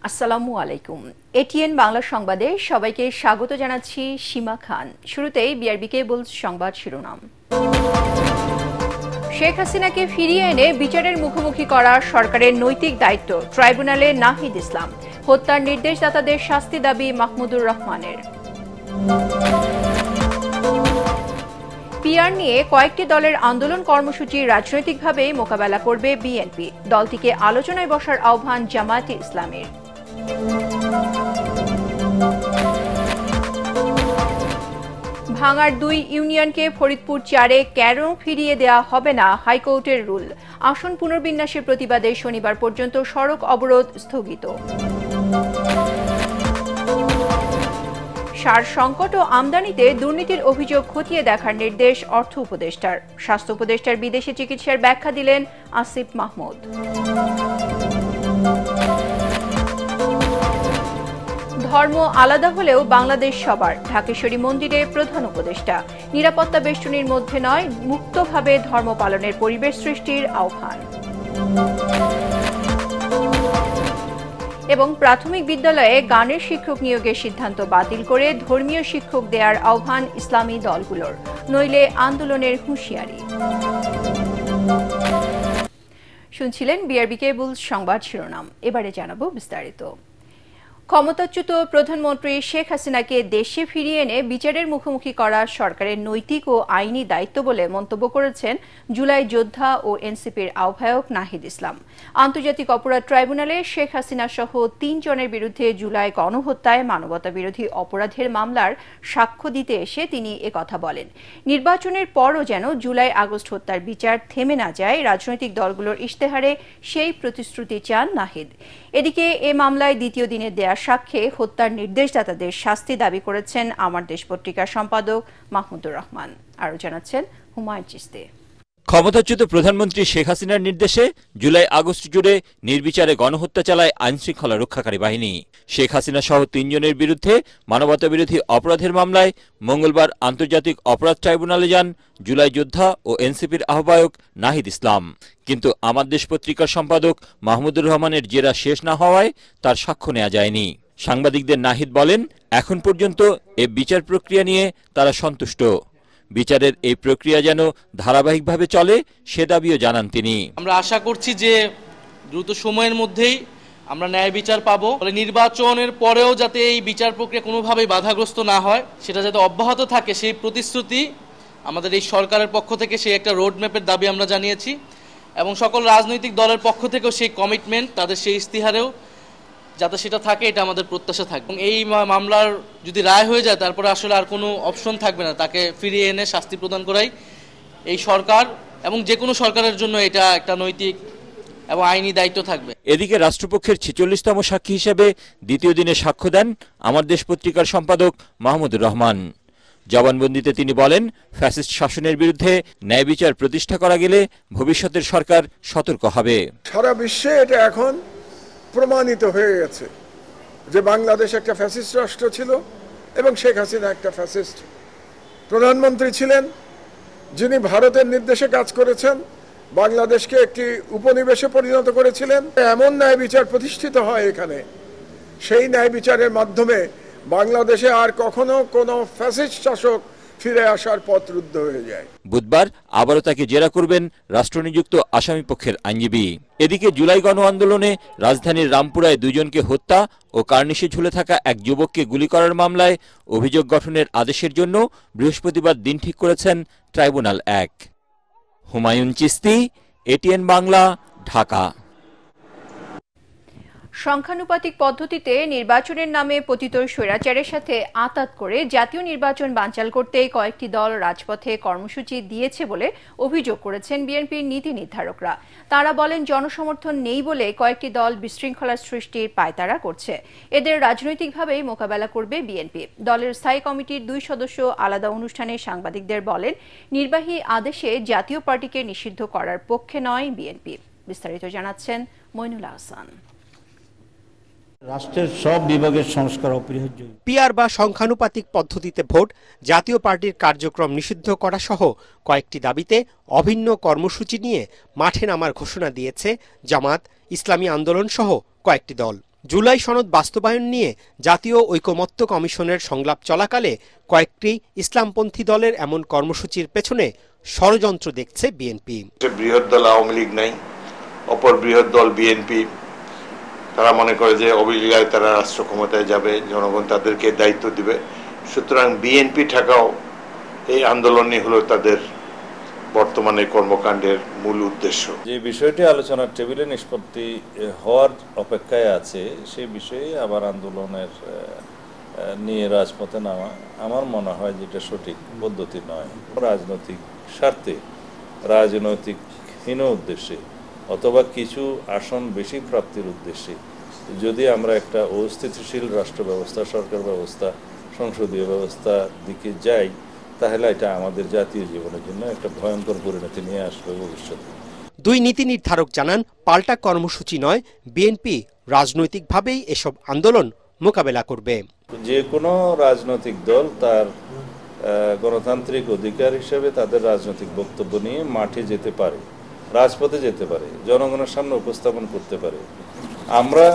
আসসালামু আলাইকুম। এটিএন বাংলা সংবাদে সবাইকে স্বাগত জানাচ্ছি সীমা খান। শুরুতেই বিআরবি কেবল সংবাদ শিরোনাম। শেখ হাসিনাকে ফিরিয়ে এনে বিচারের মুখোমুখি করা সরকারের নৈতিক দায়িত্ব, ট্রাইব্যুনালে নাহিদ ইসলাম। হত্যার নির্দেশদাতাদের শাস্তি দাবি মাহমুদুর রহমানের। পিআর নিয়ে কয়েকটি দলের আন্দোলন কর্মসূচি রাজনৈতিকভাবে মোকাবেলা করবে বিএনপি। দলটিকে আলোচনায় বসার আহ্বান জামায়াতে ইসলামের। ভাঙার 2 ইউনিয়নকে ফরিদপুর 4-এ কেন ফিরিয়ে দেওয়া হবে না, হাইকোর্টের রুল। আসন পুনর্বিন্যাসের প্রতিবাদে শনিবার পর্যন্ত সড়ক অবরোধ স্থগিত। সার সংকট ও আমদানিতে দুর্নীতির অভিযোগ খতিয়ে দেখার নির্দেশ অর্থ উপদেষ্টার। স্বাস্থ্য উপদেষ্টার বিদেশি চিকিৎসার ব্যাখ্যা দিলেন আসিফ মাহমুদ। ধর্ম আলাদা হলেও বাংলাদেশ সবার, ঢাকেশ্বরী মন্দিরে প্রধান উপদেষ্টা। নিরাপত্তা বেষ্টনীর মধ্যে নয়, মুক্তভাবে ধর্ম পালনের পরিবেশ সৃষ্টির আহ্বান। এবং প্রাথমিক বিদ্যালয়ে গানের শিক্ষক নিয়োগের সিদ্ধান্ত বাতিল করে ধর্মীয় শিক্ষক দেওয়ার আহ্বান ইসলামী দলগুলোর, নইলে আন্দোলনের হুঁশিয়ারি। শুনছিলেন বিআরবি কেবল সংবাদ শিরোনাম। এবারে জানাবো বিস্তারিত। ক্ষমতাচ্যুত প্রধানমন্ত্রী শেখ হাসিনাকে দেশে ফিরিয়ে এনে বিচারের মুখোমুখি করা সরকারের নৈতিক ও আইনি দায়িত্ব বলে মন্তব্য করেছেন জুলাই যোদ্ধা ও এনসিপির আহ্বায়ক নাহিদ ইসলাম। আন্তর্জাতিক অপরাধ ট্রাইব্যুনালে শেখ হাসিনা সহ 3 জনের বিরুদ্ধে জুলাই গণহত্যায় মানবতাবিরোধী অপরাধের মামলার সাক্ষ্য দিতে এসে তিনি একথা বলেন। নির্বাচনের পরও যেন জুলাই আগস্ট হত্যার বিচার থেমে না যায়, রাজনৈতিক দলগুলোর ইশতেহারে সেই প্রতিশ্রুতি চান নাহিদ। এদিকে এ মামলায় দ্বিতীয় দিনে দেয়া সাক্ষ্যে হত্যার নির্দেশদাতাদের শাস্তি দাবি করেছেন আমার দেশ পত্রিকার সম্পাদক মাহমুদুর রহমান। আরও জানাচ্ছেন হুমায়ুন চিশতি। ক্ষমতাচ্যুত প্রধানমন্ত্রী শেখ হাসিনার নির্দেশে জুলাই আগস্ট জুড়ে নির্বিচারে গণহত্যা চালায় আইনশৃঙ্খলা রক্ষাকারী বাহিনী। শেখ হাসিনা সহ 3 জনের বিরুদ্ধে মানবতাবিরোধী অপরাধের মামলায় মঙ্গলবার আন্তর্জাতিক অপরাধ ট্রাইব্যুনালে যান জুলাই যোদ্ধা ও এনসিপির আহ্বায়ক নাহিদ ইসলাম। কিন্তু আমার দেশ পত্রিকার সম্পাদক মাহমুদুর রহমানের জেরা শেষ না হওয়ায় তার সাক্ষ্য নেওয়া যায়নি। সাংবাদিকদের নাহিদ বলেন, এখন পর্যন্ত এ বিচার প্রক্রিয়া নিয়ে তারা সন্তুষ্ট। বিচারের এই প্রক্রিয়া যেন ধারাবাহিকভাবে চলে সে দাবিও জানান তিনি। আমরা আশা করছি যে দ্রুত সময়ের মধ্যেই আমরা ন্যায় বিচার পাবো। নির্বাচনের পরেও যাতে এই বিচার প্রক্রিয়া কোনোভাবেই বাধাগ্রস্ত না হয়, সেটা যাতে অব্যাহত থাকে, সেই প্রতিশ্রুতি আমাদের এই সরকারের পক্ষ থেকে, সেই একটা রোডম্যাপের দাবি আমরা জানিয়েছি এবং সকল রাজনৈতিক দলের পক্ষ থেকেও সেই কমিটমেন্ট, তাদের সেই ইস্তিহারেও যাতে সেটা থাকে, এটা আমাদের প্রত্যাশা থাকবে। এই মামলার যদি রায় হয়ে যায়, তারপরে আসলে আর কোনো অপশন থাকবে না, তাকে ফিরিয়ে এনে শাস্তি প্রদান করাই এই সরকার এবং যে কোনো সরকারের জন্য এটা একটা নৈতিক এবং আইনি দায়িত্ব থাকবে। এদিকে রাষ্ট্রপক্ষের 46তম সাক্ষী হিসেবে দ্বিতীয় দিনে সাক্ষ্য দেন আমার দেশ পত্রিকার সম্পাদক মাহমুদুর রহমান। জবানবন্দিতে তিনি বলেন, ফ্যাসিস্ট শাসনের বিরুদ্ধে ন্যায় বিচার প্রতিষ্ঠা করা গেলে ভবিষ্যতের সরকার সতর্ক হবে। সারা বিশ্বে এটা এখন প্রমাণিত হয়ে গেছে যে বাংলাদেশ একটা ফ্যাসিস্ট রাষ্ট্র ছিল এবং শেখ হাসিনা একটা ফ্যাসিস্ট প্রধানমন্ত্রী ছিলেন, যিনি ভারতের নির্দেশে কাজ করেছেন, বাংলাদেশকে একটি উপনিবেশে পরিণত করেছিলেন। এমন ন্যায় বিচার প্রতিষ্ঠিত হয় এখানে, সেই ন্যায় বিচারের মাধ্যমে বাংলাদেশে আর কখনো কোনো ফ্যাসিস্ট শাসক ফিরে আসার পথ রুদ্ধ হয়ে যায়। বুধবার আবারও তাকে জেরা করবেন রাষ্ট্রনিযুক্ত আসামি পক্ষের আইনজীবী। এদিকে জুলাই গণ আন্দোলনে রাজধানীর রামপুরায় 2 জনকে হত্যা ও কার্নিশে ঝুলে থাকা এক যুবককে গুলি করার মামলায় অভিযোগ গঠনের আদেশের জন্য বৃহস্পতিবার দিন ঠিক করেছেন ট্রাইব্যুনাল 1। হুমায়ুন চিশতি, এটিএন বাংলা, ঢাকা। সংখ্যানুপাতিক পদ্ধতিতে নির্বাচনের নামে পতিত স্বৈরাচারের সাথে আঁতাত করে জাতীয় নির্বাচন বানচাল করতে কয়েকটি দল রাজপথে কর্মসূচি দিয়েছে বলে অভিযোগ করেছেন বিএনপির নীতি নির্ধারকরা। তারা বলেন, জনসমর্থন নেই বলে কয়েকটি দল বিশৃঙ্খলা সৃষ্টির পায়তারা করছে। এদের রাজনৈতিকভাবেই মোকাবেলা করবে বিএনপি। দলের স্থায়ী কমিটির 2 সদস্য আলাদা অনুষ্ঠানে সাংবাদিকদের বলেন, নির্বাহী আদেশে জাতীয় পার্টিকে নিষিদ্ধ করার পক্ষে নয় বিএনপি। বিস্তারিত জানাচ্ছেন মইনুল আহসান। রাষ্ট্রের সব বিভাগের সংস্কার অপরিহার্য। পিআর বা সংখ্যানুপাতিক পদ্ধতিতে ভোট, জাতীয় পার্টির কার্যক্রম নিষিদ্ধ করা সহ কয়েকটি দাবিতে অভিন্ন কর্মসূচি নিয়ে মাঠে নামার ঘোষণা দিয়েছে জামাত, ইসলামী আন্দোলন সহ কয়েকটি দল। জুলাই সনদ বাস্তবায়ন নিয়ে জাতীয় ঐকমত্য কমিশনের সংলাপ চলাকালে কয়েকটি ইসলামপন্থী দলের এমন কর্মসূচির পেছনে ষড়যন্ত্র দেখছে বিএনপি। বৃহৎ দল আওয়ামী লীগ নাই, অপর বৃহৎ দল বিএনপি। তারা মনে করে যে অবলীলায় তারা রাষ্ট্র ক্ষমতায় যাবে, জনগণ তাদেরকে দায়িত্ব দিবে। সুতরাং বিএনপি ঠেকাও এই আন্দোলনই হলো তাদের বর্তমানে কর্মকাণ্ডের মূল উদ্দেশ্য। যে বিষয়টি আলোচনার টেবিলে নিষ্পত্তি হওয়ার অপেক্ষায় আছে সেই বিষয়ে আবার আন্দোলনের নিয়ে রাজপথে নামা আমার মনে হয় যেটা সঠিক পদ্ধতি নয়। রাজনৈতিক স্বার্থে, রাজনৈতিকহীন উদ্দেশ্যে অথবা কিছু আসন বেশি প্রাপ্তির উদ্দেশ্যে যদি আমরা একটা অস্থিতিশীল রাষ্ট্র ব্যবস্থা, সরকার ব্যবস্থা, সংসদীয় ব্যবস্থার দিকে যাই, তাহলে এটা আমাদের জাতীয় জীবনের জন্য একটা ভয়ঙ্কর পরিণতি নিয়ে আসবে ভবিষ্যতে। দুই নীতি নির্ধারক জানান, পাল্টা কর্মসূচি নয়, বিএনপি রাজনৈতিকভাবেই এসব আন্দোলন মোকাবেলা করবে। যে কোনো রাজনৈতিক দল তার গণতান্ত্রিক অধিকার হিসেবে তাদের রাজনৈতিক বক্তব্য নিয়ে মাঠে যেতে পারে, রাজপথে যেতে পারে, জনগণের সামনে উপস্থাপন করতে পারে। আমরা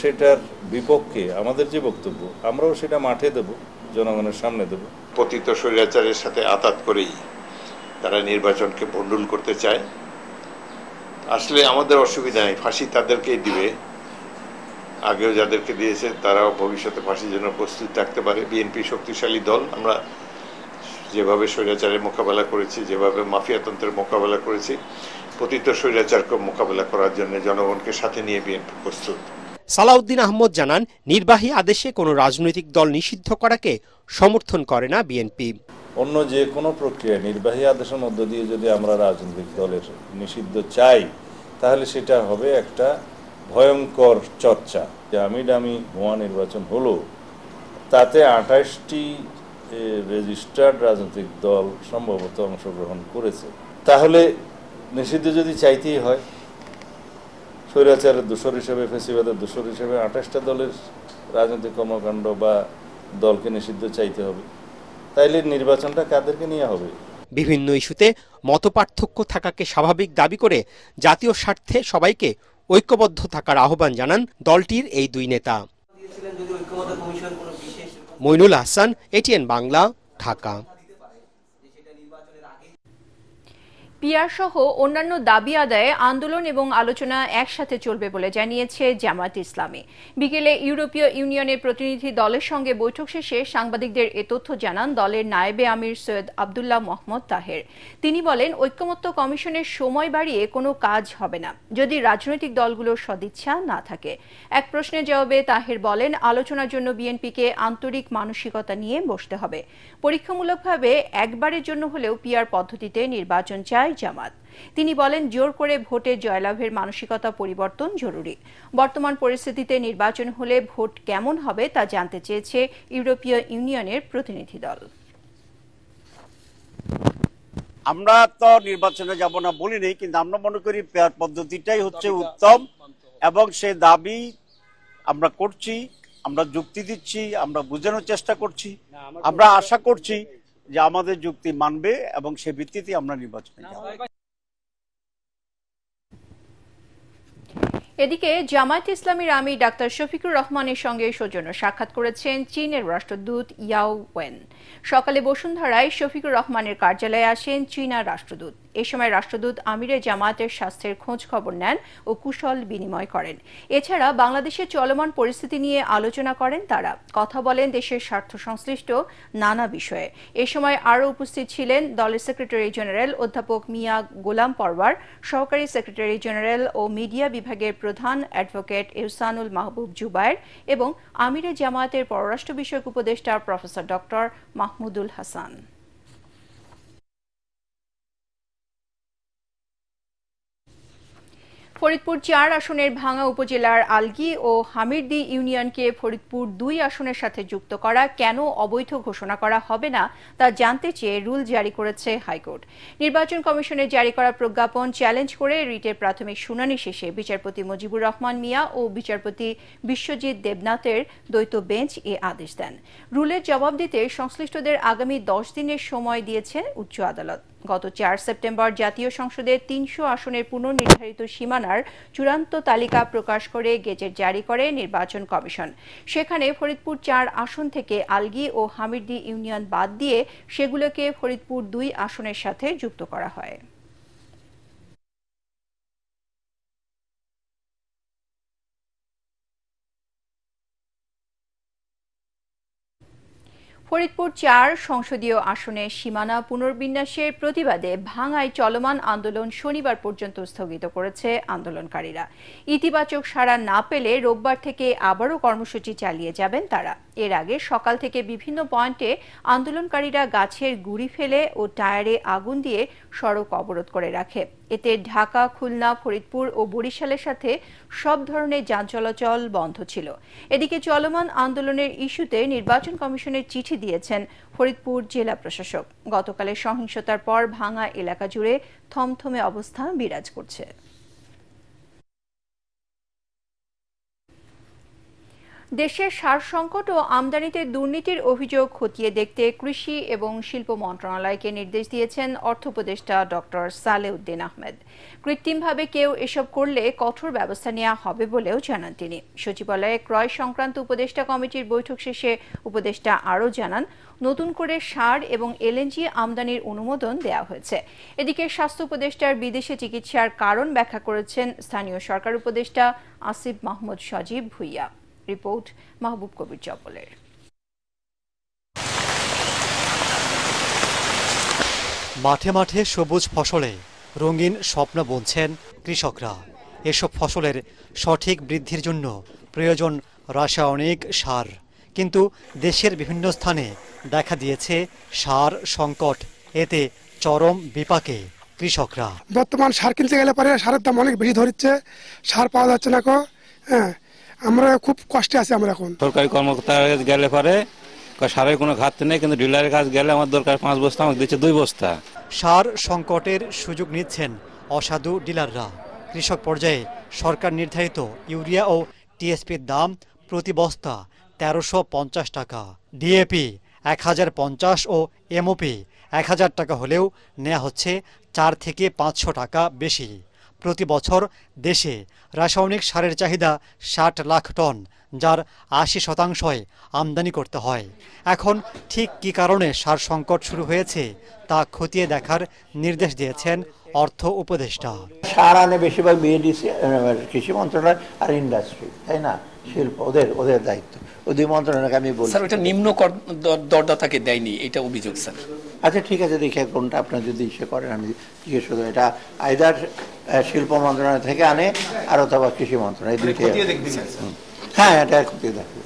সেটার বিপক্ষে আমাদের যে বক্তব্য, আমরাও সেটা মাঠে দেব, জনগণের সামনে দেব। পতিত স্বৈরাচারের সাথে আতাত করেই তারা নির্বাচনকে ভণ্ডুল করতে চায়। আসলে আমাদের অসুবিধা নেই, ফাঁসি তাদেরকেই দিবে। আগেও যাদেরকে দিয়েছে তারাও ভবিষ্যতে ফাঁসির জন্য প্রস্তুত থাকতে পারে। বিএনপি শক্তিশালী দল। আমরা যেভাবে স্বৈরাচারের মোকাবেলা করেছি, যেভাবে মাফিয়াতন্ত্রের মোকাবেলা করেছি, পতিত স্বৈরাচারকে মোকাবেলা করার জন্য জনগণকে সাথে নিয়ে বিএনপি প্রস্তুত। সালাউদ্দিন আহমদ জানান, নির্বাহী আদেশে কোনো রাজনৈতিক দল নিষিদ্ধ করাকে সমর্থন করে না বিএনপি। অন্য যে কোনো প্রক্রিয়া নির্বাহী আদেশের মধ্য দিয়ে যদি আমরা রাজনৈতিক দলের নিষিদ্ধ চাই, তাহলে সেটা হবে একটা ভয়ঙ্কর চর্চা। যে আমি ভুয়া নির্বাচন হলো, তাতে 28টি রেজিস্টার্ড রাজনৈতিক দল সম্ভবত অংশগ্রহণ করেছে। তাহলে নিষিদ্ধ যদি চাইতেই হয়, স্বৈরাচারের দোষর হিসেবে, ফেসিবাদের দোষর হিসেবে 28টা দলের রাজনৈতিক কর্মকাণ্ড বা দলকে নিষিদ্ধ চাইতে হবে, তাইলে নির্বাচনটা কাদেরকে নিয়ে হবে? বিভিন্ন ইস্যুতে মতপার্থক্য থাকাকে স্বাভাবিক দাবি করে জাতীয় স্বার্থে সবাইকে ঐক্যবদ্ধ থাকার আহ্বান জানান দলটির এই দুই নেতা। মইনুল হাসান, এটিএন বাংলা, ঢাকা। পিআর সহ অন্যান্য দাবি আদায়ে আন্দোলন এবং আলোচনা একসাথে চলবে বলে জানিয়েছে জামায়াত ইসলামী। বিকেলে ইউরোপীয় ইউনিয়নের প্রতিনিধি দলের সঙ্গে বৈঠক শেষে সাংবাদিকদের এ তথ্য জানান দলের নায়েবে আমির সৈয়দ আব্দুল্লাহ মোহাম্মদ তাহের। তিনি বলেন, ঐকমত্য কমিশনের সময় বাড়িয়ে কোনো কাজ হবে না যদি রাজনৈতিক দলগুলোর সদিচ্ছা না থাকে। এক প্রশ্নের জবাবে তাহের বলেন, আলোচনার জন্য বিএনপিকে আন্তরিক মানসিকতা নিয়ে বসতে হবে। পরীক্ষামূলকভাবে একবারের জন্য হলেও পিআর পদ্ধতিতে নির্বাচন চায় জামাত। তিনি বলেন, জোর করে ভোটে জয়লাভের মানসিকতা পরিবর্তন জরুরি। বর্তমান পরিস্থিতিতে নির্বাচন হলে ভোট কেমন হবে তা জানতে চেয়েছে ইউরোপীয় ইউনিয়নের প্রতিনিধি দল। আমরা তো নির্বাচনে যাব না বলি নেই, কিন্তু আমরা মনে করি পেয়ার পদ্ধতিটাই হচ্ছে উত্তম, এবং সে দাবি আমরা করছি, আমরা যুক্তি দিচ্ছি, আমরা বোঝানোর চেষ্টা করছি। আমরা আশা করছি যে আমাদের যুক্তি মানবে এবং সে ভিত্তিতে আমরা নির্বাচনে যাব। এদিকে জামায়াত ইসলামীর আমির ডাক্তার শফিকুর রহমানের সঙ্গে সৌজন্য সাক্ষাৎ করেছেন চীনের রাষ্ট্রদূত ইয়াও ওয়েন। সকালে বসুন্ধরায় শফিকুর রহমানের কার্যালয়ে আসেন চীনা রাষ্ট্রদূত। এ সময় রাষ্ট্রদূত আমিরে জামায়াতের স্বাস্থ্যের খোঁজ খবর নেন ও কুশল বিনিময় করেন। এছাড়া বাংলাদেশের চলমান পরিস্থিতি নিয়ে আলোচনা করেন তারা। কথা বলেন দেশের স্বার্থ সংশ্লিষ্ট নানা বিষয়ে। এ সময় আরও উপস্থিত ছিলেন দলের সেক্রেটারি জেনারেল অধ্যাপক মিয়া গোলাম পরওয়ার, সহকারী সেক্রেটারি জেনারেল ও মিডিয়া বিভাগের প্রধান অ্যাডভোকেট ইহসানুল মাহবুব জুবায়ের এবং আমিরে জামায়াতের পররাষ্ট্র বিষয়ক উপদেষ্টা প্রফেসর ডক্টর মাহমুদুল হাসান। ফরিদপুর 4 আসনের ভাঙ্গা উপজেলার আলগি ও হামিরদি ইউনিয়নকে ফরিদপুর 2 আসনের সাথে যুক্ত করা কেন অবৈধ ঘোষণা করা হবে না তা জানতে চেয়ে রুল জারি করেছে হাইকোর্ট। নির্বাচন কমিশনের জারি করা প্রজ্ঞাপন চ্যালেঞ্জ করে রিটের প্রাথমিক শুনানি শেষে বিচারপতি মুজিবুর রহমান মিয়া ও বিচারপতি বিশ্বজিৎ দেবনাথের দ্বৈত বেঞ্চ এ আদেশ দেন। রুলের জবাব দিতে সংশ্লিষ্টদের আগামী 10 দিনের সময় দিয়েছে উচ্চ আদালত। গত 4 সেপ্টেম্বর জাতীয় সংসদের 300 আসনের পুনর্নির্ধারিত সীমানার চূড়ান্ত তালিকা প্রকাশ করে গেজেট জারি করে নির্বাচন কমিশন। সেখানে ফরিদপুর 4 আসন থেকে আলগী ও হামিরদী ইউনিয়ন বাদ দিয়ে সেগুলোকে ফরিদপুর 2 আসনের সাথে যুক্ত করা হয়। ফরিদপুর 4 সংসদীয় আসনের সীমানা পুনর্বিন্যাসের প্রতিবাদে ভাঙায় চলমান আন্দোলন শনিবার পর্যন্ত স্থগিত করেছে আন্দোলনকারীরা। ইতিবাচক সাড়া না পেলে রোববার থেকে আবারও কর্মসূচি চালিয়ে যাবেন তারা। এর আগে সকাল থেকে বিভিন্ন পয়েন্টে আন্দোলনকারীরা গাছের গুঁড়ি ফেলে ও টায়ারে আগুন দিয়ে সড়ক অবরোধ করে রাখে। এতে ঢাকা, খুলনা, ফরিদপুর ও বরিশালের সাথে সব ধরনের যান চলাচল বন্ধ ছিল। এদিকে চলমান আন্দোলনের ইস্যুতে নির্বাচন কমিশনের চিঠি দিয়েছেন ফরিদপুর জেলা প্রশাসক। গতকালের সহিংসতার পর ভাঙা এলাকা জুড়ে থমথমে অবস্থা বিরাজ করছে। দেশের সার সংকট ও আমদানিতে দুর্নীতির অভিযোগ খতিয়ে দেখতে কৃষি এবং শিল্প মন্ত্রণালয়কে নির্দেশ দিয়েছেন অর্থ উপদেষ্টা ডক্টর সালেউদ্দিন আহমেদ। কৃত্রিমভাবে কেউ এসব করলে কঠোর ব্যবস্থা নেওয়া হবে বলেও জানান তিনি। সচিবালয়ে ক্রয় সংক্রান্ত উপদেষ্টা কমিটির বৈঠক শেষে উপদেষ্টা আরও জানান, নতুন করে সার এবং এলএনজি আমদানির অনুমোদন দেওয়া হয়েছে। এদিকে স্বাস্থ্য উপদেষ্টার বিদেশে চিকিৎসার কারণ ব্যাখ্যা করেছেন স্থানীয় সরকার উপদেষ্টা আসিফ মাহমুদ সজীব ভুইয়া। রিপোর্ট মাহবুব কবির জব্বলের। মাঠে মাঠে সবুজ ফসলে রঙিন স্বপ্ন বুনছেন কৃষকরা। এসব ফসলের সঠিক বৃদ্ধির জন্য প্রয়োজন রাসায়নিক সার, কিন্তু দেশের বিভিন্ন স্থানে দেখা দিয়েছে সার সংকট। এতে চরম বিপাকে কৃষকরা। বর্তমান সার কিনতে গেলে পরে সারের দাম অনেক বেশি ধরছে, সার পাওয়া যাচ্ছে না। হ্যাঁ, আমরা খুব কষ্টে আছি। আমরা এখন সরকারি কর্মকর্তার গেলে পরে সারের কোনো ঘাটতি নেই, কিন্তু ডিলারের কাছে গেলে আমার দরকার 5 বস্তা, আমাকে দিচ্ছে 2 বস্তা। সার সংকটের সুযোগ নিচ্ছেন অসাধু ডিলাররা। কৃষক পর্যায়ে সরকার নির্ধারিত ইউরিয়া ও টিএসপির দাম প্রতি বস্তা 1350 টাকা, ডিএপি 1050 ও এমওপি 1000 টাকা হলেও নেওয়া হচ্ছে 4 থেকে 500 টাকা বেশি। প্রতি বছর দেশে রাসায়নিক সারের চাহিদা 60 লাখ টন, যার 80% আমদানি করতে হয়। এখন ঠিক কী কারণে সার সংকট শুরু হয়েছে তা খতিয়ে দেখার নির্দেশ দিয়েছেন অর্থ উপদেষ্টা। সার আনে বেশিরভাগ বিএডিসি, কৃষি মন্ত্রণালয় আর ইন্ডাস্ট্রি, তাই না, শিল্প, ওদের দায়িত্ব। ওই 2 মন্ত্রণালয়কে আমি বলছি। স্যার, ওটা নিম্ন দরদাতাকে দেয়নি, এটা অভিযোগ স্যার। আচ্ছা ঠিক আছে, দেখে কোনটা আপনার যদি ইসে করেন আমি জিজ্ঞেস করবো। এটা আইদার শিল্প মন্ত্রণালয় থেকে আনে আর অথবা কৃষি মন্ত্রণালয়, দুইটাই। হ্যাঁ, এটা খতিয়ে দেখবে।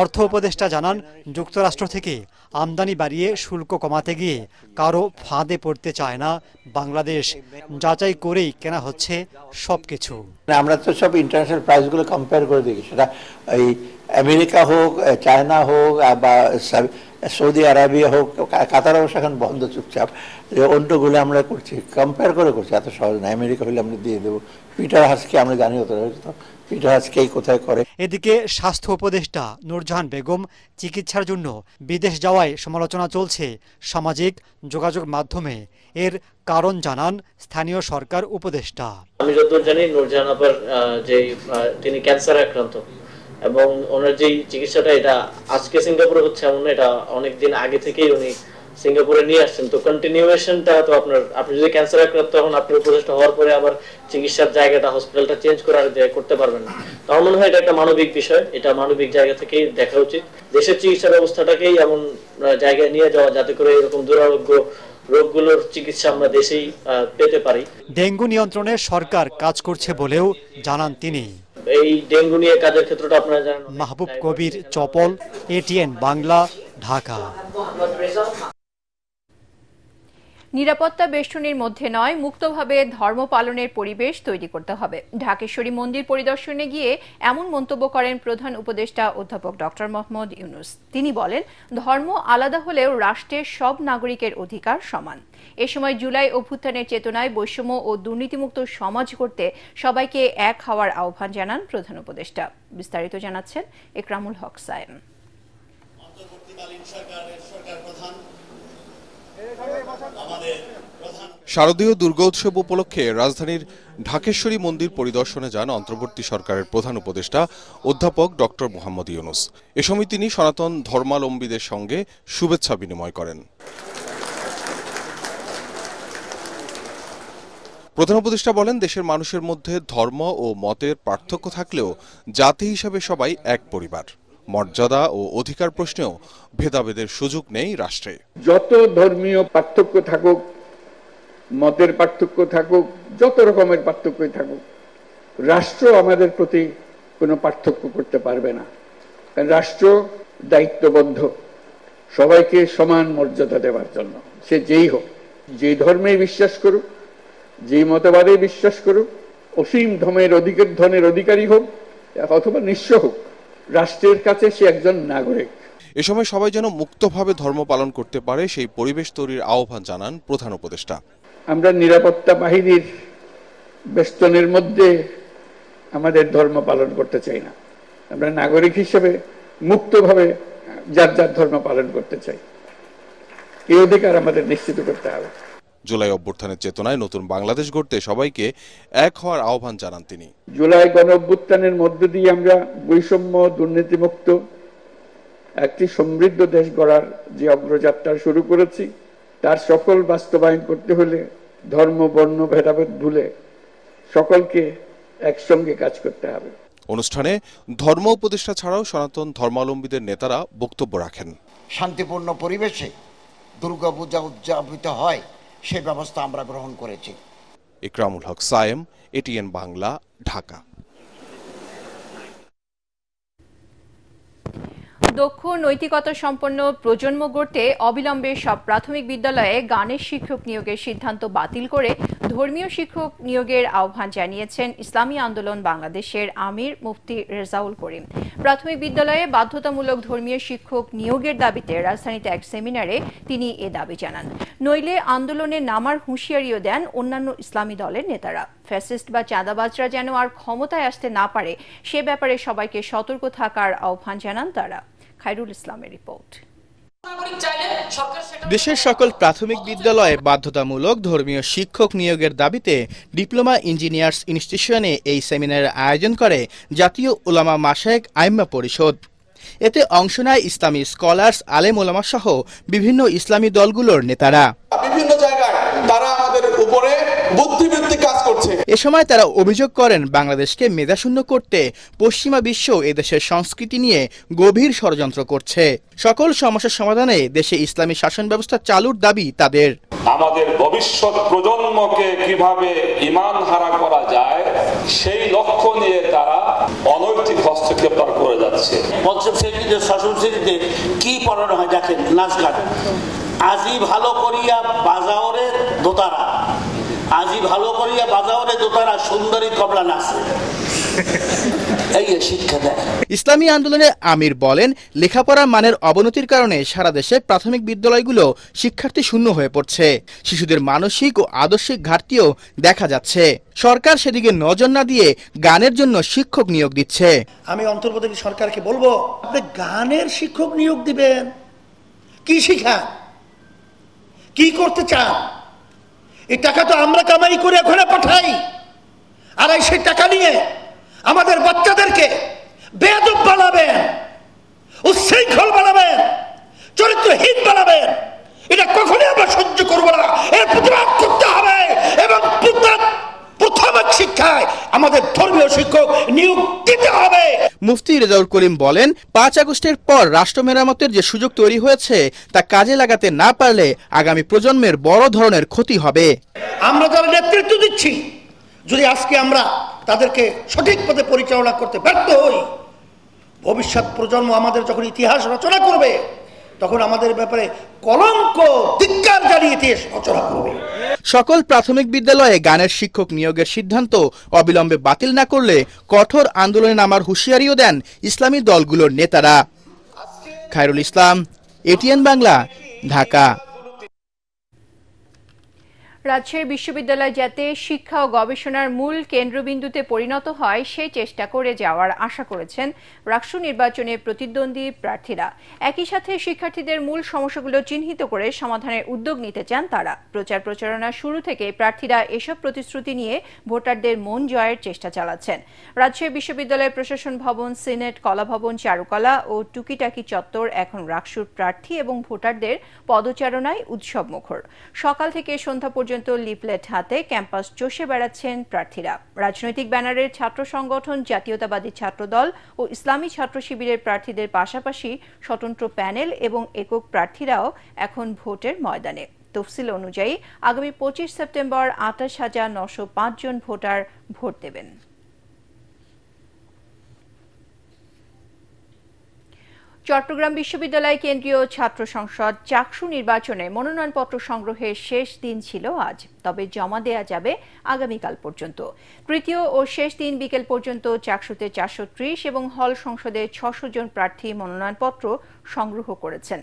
অর্থ উপদেষ্টা জানান, যুক্তরাষ্ট্র থেকে আমদানি বাড়িয়ে শুল্ক কমাতে গিয়ে কারো ফাঁদে পড়তে চায় না বাংলাদেশ। যাচাই করেই কেনা হচ্ছে সবকিছু। আমরা তো সব ইন্টারন্যাশনাল প্রাইসগুলো কম্পেয়ার করে দেখি, সেটা এই আমেরিকা হোক, চায়না হোক, বা সৌদি আরবিয়া হোক, কাতার অবশ্য এখন বন্ধ চুপচাপ। অন্যগুলো আমরা করছি, কম্পেয়ার করে করছি, এত সহজ না। আমেরিকা হলে আমরা দিয়ে দেবো। পিটার হাসকে আমরা জানি হতে পিটার হাসকেই কোথায় করে। এদিকে স্বাস্থ্য উপদেষ্টা নূরজাহান বেগম চিকিৎসার জন্য বিদেশ যাওয়ায় সমালোচনা চলছে সামাজিক যোগাযোগ মাধ্যমে। এর কারণ জানান স্থানীয় সরকার উপদেষ্টা। আমি যতদূর জানি নূরজাহান আপার যে তিনি ক্যান্সার আক্রান্ত এবং ওনার যে চিকিৎসাটা এটা আজকে সিঙ্গাপুরে হচ্ছে এমন না, এটা অনেকদিন আগে থেকেই উনি সিঙ্গাপুরে নিয়ে আসছেন। তো কন্টিনিউয়েশনটা তো আপনি যদি ক্যান্সার আক্রান্ত হন, আপনার উপদেষ্টা হওয়ার পরে আবার চিকিৎসার জায়গাটা, হসপিটালটা চেঞ্জ করতে পারবেন না। তো আমার মনে হয় এটা একটা মানবিক বিষয়, এটা মানবিক জায়গা থেকেই দেখা উচিত। দেশের চিকিৎসা ব্যবস্থাটাকেই এমন জায়গায় নিয়ে যাওয়া যাতে করে এরকম দুরারোগ্য রোগগুলোর চিকিৎসা আমরা দেশেই পেতে পারি। ডেঙ্গু নিয়ন্ত্রণে সরকার কাজ করছে বলেও জানান তিনি। এই ডেঙ্গু নিয়ে কাজের ক্ষেত্রটা আপনারা জানেন। মাহবুব কবির, চপল, এটিএন বাংলা, ঢাকা। নিরাপত্তা বেষ্টনীর মধ্যে নয়, মুক্তভাবে ধর্ম পালনের পরিবেশ তৈরি করতে হবে। ঢাকেশ্বরী মন্দির পরিদর্শনে গিয়ে এমন মন্তব্য করেন প্রধান উপদেষ্টা অধ্যাপক ডক্টর মোহাম্মদ ইউনূস। তিনি বলেন, ধর্ম আলাদা হলেও রাষ্ট্রের সব নাগরিকের অধিকার সমান। এ সময় জুলাই অভ্যুত্থানের চেতনায় বৈষম্য ও দুর্নীতিমুক্ত সমাজ করতে সবাইকে এক হওয়ার আহ্বান জানান প্রধান উপদেষ্টা। বিস্তারিত জানাচ্ছেন একরামুল হক সায়েম। অন্তর্বর্তীকালীন সরকার প্রধান আমাদের শারদীয় দুর্গোৎসব উপলক্ষে রাজধানীর ঢাকেশ্বরী মন্দির পরিদর্শনে যান অন্তর্বর্তী সরকারের প্রধান উপদেষ্টা অধ্যাপক ডক্টর মোহাম্মদ ইউনূস। এ সময় তিনি সনাতন ধর্মাবলম্বীদের সঙ্গে শুভেচ্ছা বিনিময় করেন। প্রধান উপদেষ্টা বলেন, দেশের মানুষের মধ্যে ধর্ম ও মতের পার্থক্য থাকলেও জাতি হিসাবে সবাই এক পরিবার। মর্যাদা ও অধিকার প্রশ্নেও ভেদাভেদের সুযোগ নেই রাষ্ট্রে। যত ধর্মীয় পার্থক্য থাকুক, মতের পার্থক্য থাকুক, যত রকমের পার্থক্যই থাকুক, রাষ্ট্র আমাদের প্রতি কোনো পার্থক্য করতে পারবে না। কারণ রাষ্ট্র দায়িত্ববদ্ধ সবাইকে সমান মর্যাদা দেওয়ার জন্য। সে যেই হোক, যেই ধর্মে বিশ্বাস করুক, যেই মতবাদে বিশ্বাস করুক, অসীম ধনের অধিকারী হোক অথবা নিঃস্ব হোক, রাষ্ট্রের কাছে সে একজন নাগরিক। এ সময় সবাই যেন মুক্তভাবে ধর্ম পালন করতে পারে সেই পরিবেশ তৈরির আহ্বান জানান প্রধান উপদেষ্টা। আমরা নিরাপত্তা বাহিনীর বেষ্টনের মধ্যে আমাদের ধর্ম পালন করতে চাই না। আমরা নাগরিক হিসেবে মুক্তভাবে যার যার ধর্ম পালন করতে চাই। এই অধিকার আমাদের নিশ্চিত করতে হবে। জুলাই অভ্যুত্থানের চেতনায় নতুন বাংলাদেশ গড়তে সবাইকে এক হওয়ার আহ্বান জানান তিনি। জুলাই গণ অভ্যুত্থানের মধ্য দিয়ে আমরা বৈষম্য, দুর্নীতিমুক্ত একটি সমৃদ্ধ দেশ গড়ার যে অগ্রযাত্রা শুরু করেছি, তার সকল বাস্তবায়ন করতে হলে ধর্ম, বর্ণ ভেদাভেদ ভুলে সকলকে একসঙ্গে কাজ করতে হবে। অনুষ্ঠানে ধর্ম উপদেষ্টা ছাড়াও সনাতন ধর্মাবলম্বীদের নেতারা বক্তব্য রাখেন। শান্তিপূর্ণ পরিবেশে দুর্গাপূজা উদযাপিত হয় সেই ব্যবস্থা আমরা গ্রহণ করেছি। ইকরামুল হক সায়েম, এটিএন বাংলা, ঢাকা। দক্ষ নৈতিকতা সম্পন্ন প্রজন্ম গড়তে অবিলম্বে সব প্রাথমিক বিদ্যালয়ে গানের শিক্ষক নিয়োগের সিদ্ধান্ত বাতিল করে ধর্মীয় শিক্ষক নিয়োগের আহ্বান জানিয়েছেন ইসলামী আন্দোলন বাংলাদেশের আমির মুফতি রেজাউল করিম। প্রাথমিক বিদ্যালয়ে বাধ্যতামূলক ধর্মীয় শিক্ষক নিয়োগের দাবিতে রাজধানীতে এক সেমিনারে তিনি এ দাবি জানান। নইলে আন্দোলনে নামার হুঁশিয়ারিও দেন অন্যান্য ইসলামী দলের নেতারা। ফ্যাসিস্ট বা চাঁদাবাজরা যেন আর ক্ষমতায় আসতে না পারে সে ব্যাপারে সবাইকে সতর্ক থাকার আহ্বান জানান তারা। খায়রুল ইসলামের রিপোর্ট। দেশের সকল প্রাথমিক বিদ্যালয়ে বাধ্যতামূলক ধর্মীয় শিক্ষক নিয়োগের দাবিতে ডিপ্লোমা ইঞ্জিনিয়ার্স ইনস্টিটিউশনে এই সেমিনারের আয়োজন করে জাতীয় উলামা মাশায়েখ আইম্মা পরিষদ। এতে অংশ নেয় ইসলামী স্কলার্স, আলেম ওলামা সহ বিভিন্ন ইসলামী দলগুলোর নেতারা। বিভিন্ন জায়গায় তারা আমাদের উপরে বুদ্ধিবৃত্তিক কাজ করছে। এ সময় তারা অভিযোগ করেন, বাংলাদেশকে মেধাশূন্য করতে পশ্চিমা বিশ্ব এদেশের সংস্কৃতি নিয়ে গভীর ষড়যন্ত্র করছে। সকল সমস্যার সমাধানে দেশে ইসলামী শাসন ব্যবস্থা চালুর দাবি তাদের। আমাদের ভবিষ্যৎ প্রজন্মকে কিভাবে ঈমান হারা করা যায় সেই লক্ষ্য নিয়ে তারা অনৈতিক হস্তক্ষেপ করে যাচ্ছে। পঞ্চম শ্রেণীতে, ষষ্ঠ শ্রেণীতে কি পড়ানো হয় দেখেন, নাচ গান। আজি ভালো করিয়া বাজাওরে দোতারা, আজি ভালো করিয়া বাজাওরে দোতারা, সুন্দরী কমলা নাচে। ইসলামী আন্দোলনের আমির বলেন, লেখাপড়ার মানের অবনতির কারণে সারা দেশে প্রাথমিক বিদ্যালয়গুলো শিক্ষার্থী শূন্য হয়ে পড়ছে। শিশুদের মানসিক ও আদর্শিক ঘাটতিও দেখা যাচ্ছে। সরকার সেদিকে নজর না দিয়ে গানের জন্য শিক্ষক নিয়োগ দিচ্ছে। আমি অন্তর্বর্তী সরকারকে বলবো, আপনি গানের শিক্ষক নিয়োগ দিবেন, কি শিখান, কি করতে চান? এই টাকা তো আমরা কামাই করে ওখানে পাঠাই, আর সেই টাকা নিয়ে আমাদের বাচ্চাদেরকে বেয়াদব বানাবেন, উচ্ছৃঙ্খল বানাবেন, চরিত্রহীন বানাবেন। এটা কখনোই আমরা সহ্য করবো না। এর প্রতিবাদ করতে হবে এবং প্রাথমিক শিক্ষায় আমাদের ধর্মীয় শিক্ষক নিয়োগ দিতে হবে। মুফতি রেজাউল করিম বলেন, 5 আগস্টের পর রাষ্ট্র মেরামতের যে সুযোগ তৈরি হয়েছে তা কাজে লাগাতে না পারলে আগামী প্রজন্মের বড় ধরনের ক্ষতি হবে। আমরা যারা নেতৃত্ব দিচ্ছি, যদি আজকে আমরা তাদেরকে সঠিক পথে পরিচালনা করতে ব্যর্থ হই, ভবিষ্যৎ প্রজন্ম আমাদের যখন ইতিহাস রচনা করবে তখন আমাদের ব্যাপারে কলঙ্ক, ধিক্কার জানিয়ে ইতিহাস রচনা করবে। সকল প্রাথমিক বিদ্যালয়ে গানের শিক্ষক নিয়োগের সিদ্ধান্ত অবিলম্বে বাতিল না করলে কঠোর আন্দোলনে নামার হুঁশিয়ারিও দেন ইসলামী দলগুলোর নেতারা। খায়রুল ইসলাম, এটিএন বাংলা, ঢাকা। রাজশাহী বিশ্ববিদ্যালয় যাতে শিক্ষা ও গবেষণার মূল কেন্দ্রবিন্দুতে পরিণত হয় সেই চেষ্টা করে যাওয়ার আশা করেছেন রাকসু নির্বাচনে প্রতিদ্বন্দ্বী প্রার্থীরা। একই সাথে শিক্ষার্থীদের মূল সমস্যাগুলো চিহ্নিত করে সমাধানের উদ্যোগ নিতে চান তারা। প্রচার প্রচারণা শুরু থেকে প্রার্থীরা এসব প্রতিশ্রুতি নিয়ে ভোটারদের মন জয়ের চেষ্টা চালাচ্ছেন। রাজশাহী বিশ্ববিদ্যালয়ের প্রশাসন ভবন, সিনেট, কলাভবন, চারুকলা ও টুকিটাকি চত্বর এখন রাকসুর প্রার্থী এবং ভোটারদের পদচারণায় উৎসব মুখর। সকাল থেকে সন্ধ্যা পর্যন্ত লিফলেট হাতে ক্যাম্পাস চষে বেড়াচ্ছেন প্রার্থীরা। রাজনৈতিক ব্যানারের ছাত্র সংগঠন, জাতীয়তাবাদী ছাত্রদল ও ইসলামী ছাত্র শিবিরের প্রার্থীদের পাশাপাশি স্বতন্ত্র প্যানেল এবং একক প্রার্থীরাও এখন ভোটের ময়দানে। তফসিল অনুযায়ী আগামী 25 সেপ্টেম্বর 28,905 জন ভোটার ভোট দেবেন। চট্টগ্রাম বিশ্ববিদ্যালয় কেন্দ্রীয় ছাত্র সংসদ চাকসু নির্বাচনে মনোনয়নপত্র সংগ্রহের শেষ দিন ছিল আজ, তবে জমা দেয়া যাবে আগামীকাল পর্যন্ত। তৃতীয় ও শেষ দিন বিকেল পর্যন্ত চাকসুতে 430 এবং হল সংসদে 600 জন প্রার্থী মনোনয়নপত্র সংগ্রহ করেছেন।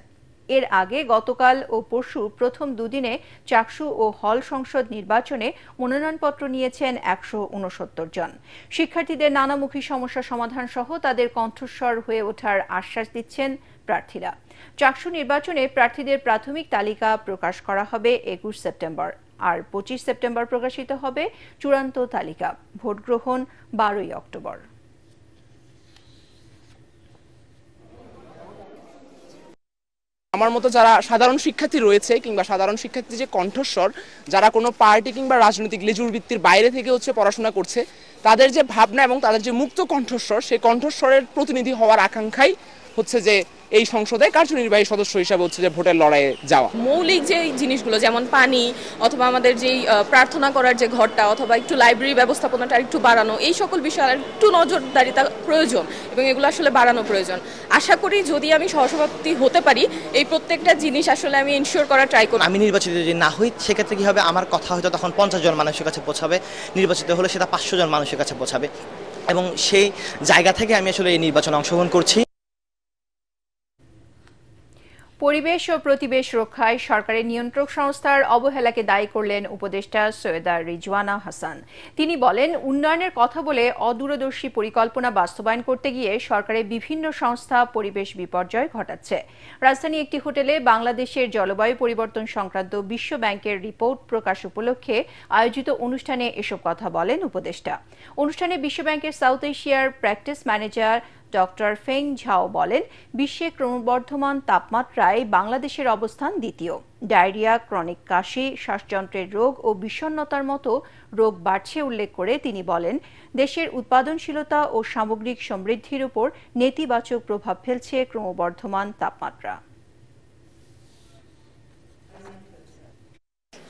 এর আগে গতকাল ও পরশু প্রথম দুদিনে চাকসু ও হল সংসদ নির্বাচনে মনোনয়নপত্র নিয়েছেন 169 জন। শিক্ষার্থীদের নানামুখী সমস্যা সমাধান সহ তাদের কণ্ঠস্বর হয়ে ওঠার আশ্বাস দিচ্ছেন প্রার্থীরা। চাকসু নির্বাচনে প্রার্থীদের প্রাথমিক তালিকা প্রকাশ করা হবে 21 সেপ্টেম্বর, আর 25 সেপ্টেম্বর প্রকাশিত হবে চূড়ান্ত তালিকা। ভোট গ্রহণ 12 অক্টোবর। আমার মতো যারা সাধারণ শিক্ষার্থী রয়েছে কিংবা সাধারণ শিক্ষার্থী যে কণ্ঠস্বর, যারা কোনো পার্টি কিংবা রাজনৈতিক লেজুর ভিত্তির বাইরে থেকে পড়াশোনা করছে, তাদের যে ভাবনা এবং তাদের যে মুক্ত কণ্ঠস্বর, সেই কণ্ঠস্বরের প্রতিনিধি হওয়ার আকাঙ্ক্ষাই হচ্ছে যে এই সংসদে কার্যনির্বাহী সদস্য হিসাবে যে ভোটের লড়াইয়ে যাওয়া। মৌলিক যে জিনিসগুলো যেমন পানি অথবা আমাদের যেই প্রার্থনা করার যে ঘরটা অথবা একটু লাইব্রেরি ব্যবস্থাপনাটা একটু বাড়ানো, এই সকল বিষয়ে একটু নজরদারিতা প্রয়োজন এবং এগুলো আসলে বাড়ানো প্রয়োজন। আশা করি যদি আমি সহসভাপতি হতে পারি, এই প্রত্যেকটা জিনিস আসলে আমি এনশিওর করার ট্রাই করব। আমি নির্বাচিত যদি না হই, সেক্ষেত্রে কি হবে, আমার কথা হয়তো তখন 50 জন মানুষের কাছে পৌঁছাবে, নির্বাচিত হলে সেটা 500 জন মানুষের কাছে পৌঁছাবে, এবং সেই জায়গা থেকে আমি আসলে এই নির্বাচনে অংশগ্রহণ করছি। পরিবেশ ও প্রতিবেশ রক্ষায় সরকারের নিয়ন্ত্রক সংস্থার অবহেলাকে দায়ী করলেন উপদেষ্টা সৈয়দা রিজওয়ানা হাসান। তিনি বলেন, উন্নয়নের কথা বলে অদূরদর্শী পরিকল্পনা বাস্তবায়ন করতে গিয়ে সরকারের বিভিন্ন সংস্থা পরিবেশ বিপর্যয় ঘটাচ্ছে। রাজধানী একটি হোটেলে বাংলাদেশের জলবায়ু পরিবর্তন সংক্রান্ত বিশ্ব ব্যাংকের রিপোর্ট প্রকাশ উপলক্ষে আয়োজিত অনুষ্ঠানে এসব কথা বলেন উপদেষ্টা। অনুষ্ঠানে বিশ্ব ব্যাংকের সাউথ এশিয়ার প্র্যাকটিস ম্যানেজার ডক্টর ফেং ঝাও বলেন, বিশ্বে ক্রমবর্ধমান তাপমাত্রায় বাংলাদেশের অবস্থান দ্বিতীয়। ডায়রিয়া, ক্রনিক কাশি, শ্বাসযন্ত্রের রোগ ও বিষণ্ণতার মতো রোগ বাড়ছে উল্লেখ করে তিনি বলেন, দেশের উৎপাদনশীলতা ও সামগ্রিক সমৃদ্ধির উপর নেতিবাচক প্রভাব ফেলছে ক্রমবর্ধমান তাপমাত্রা।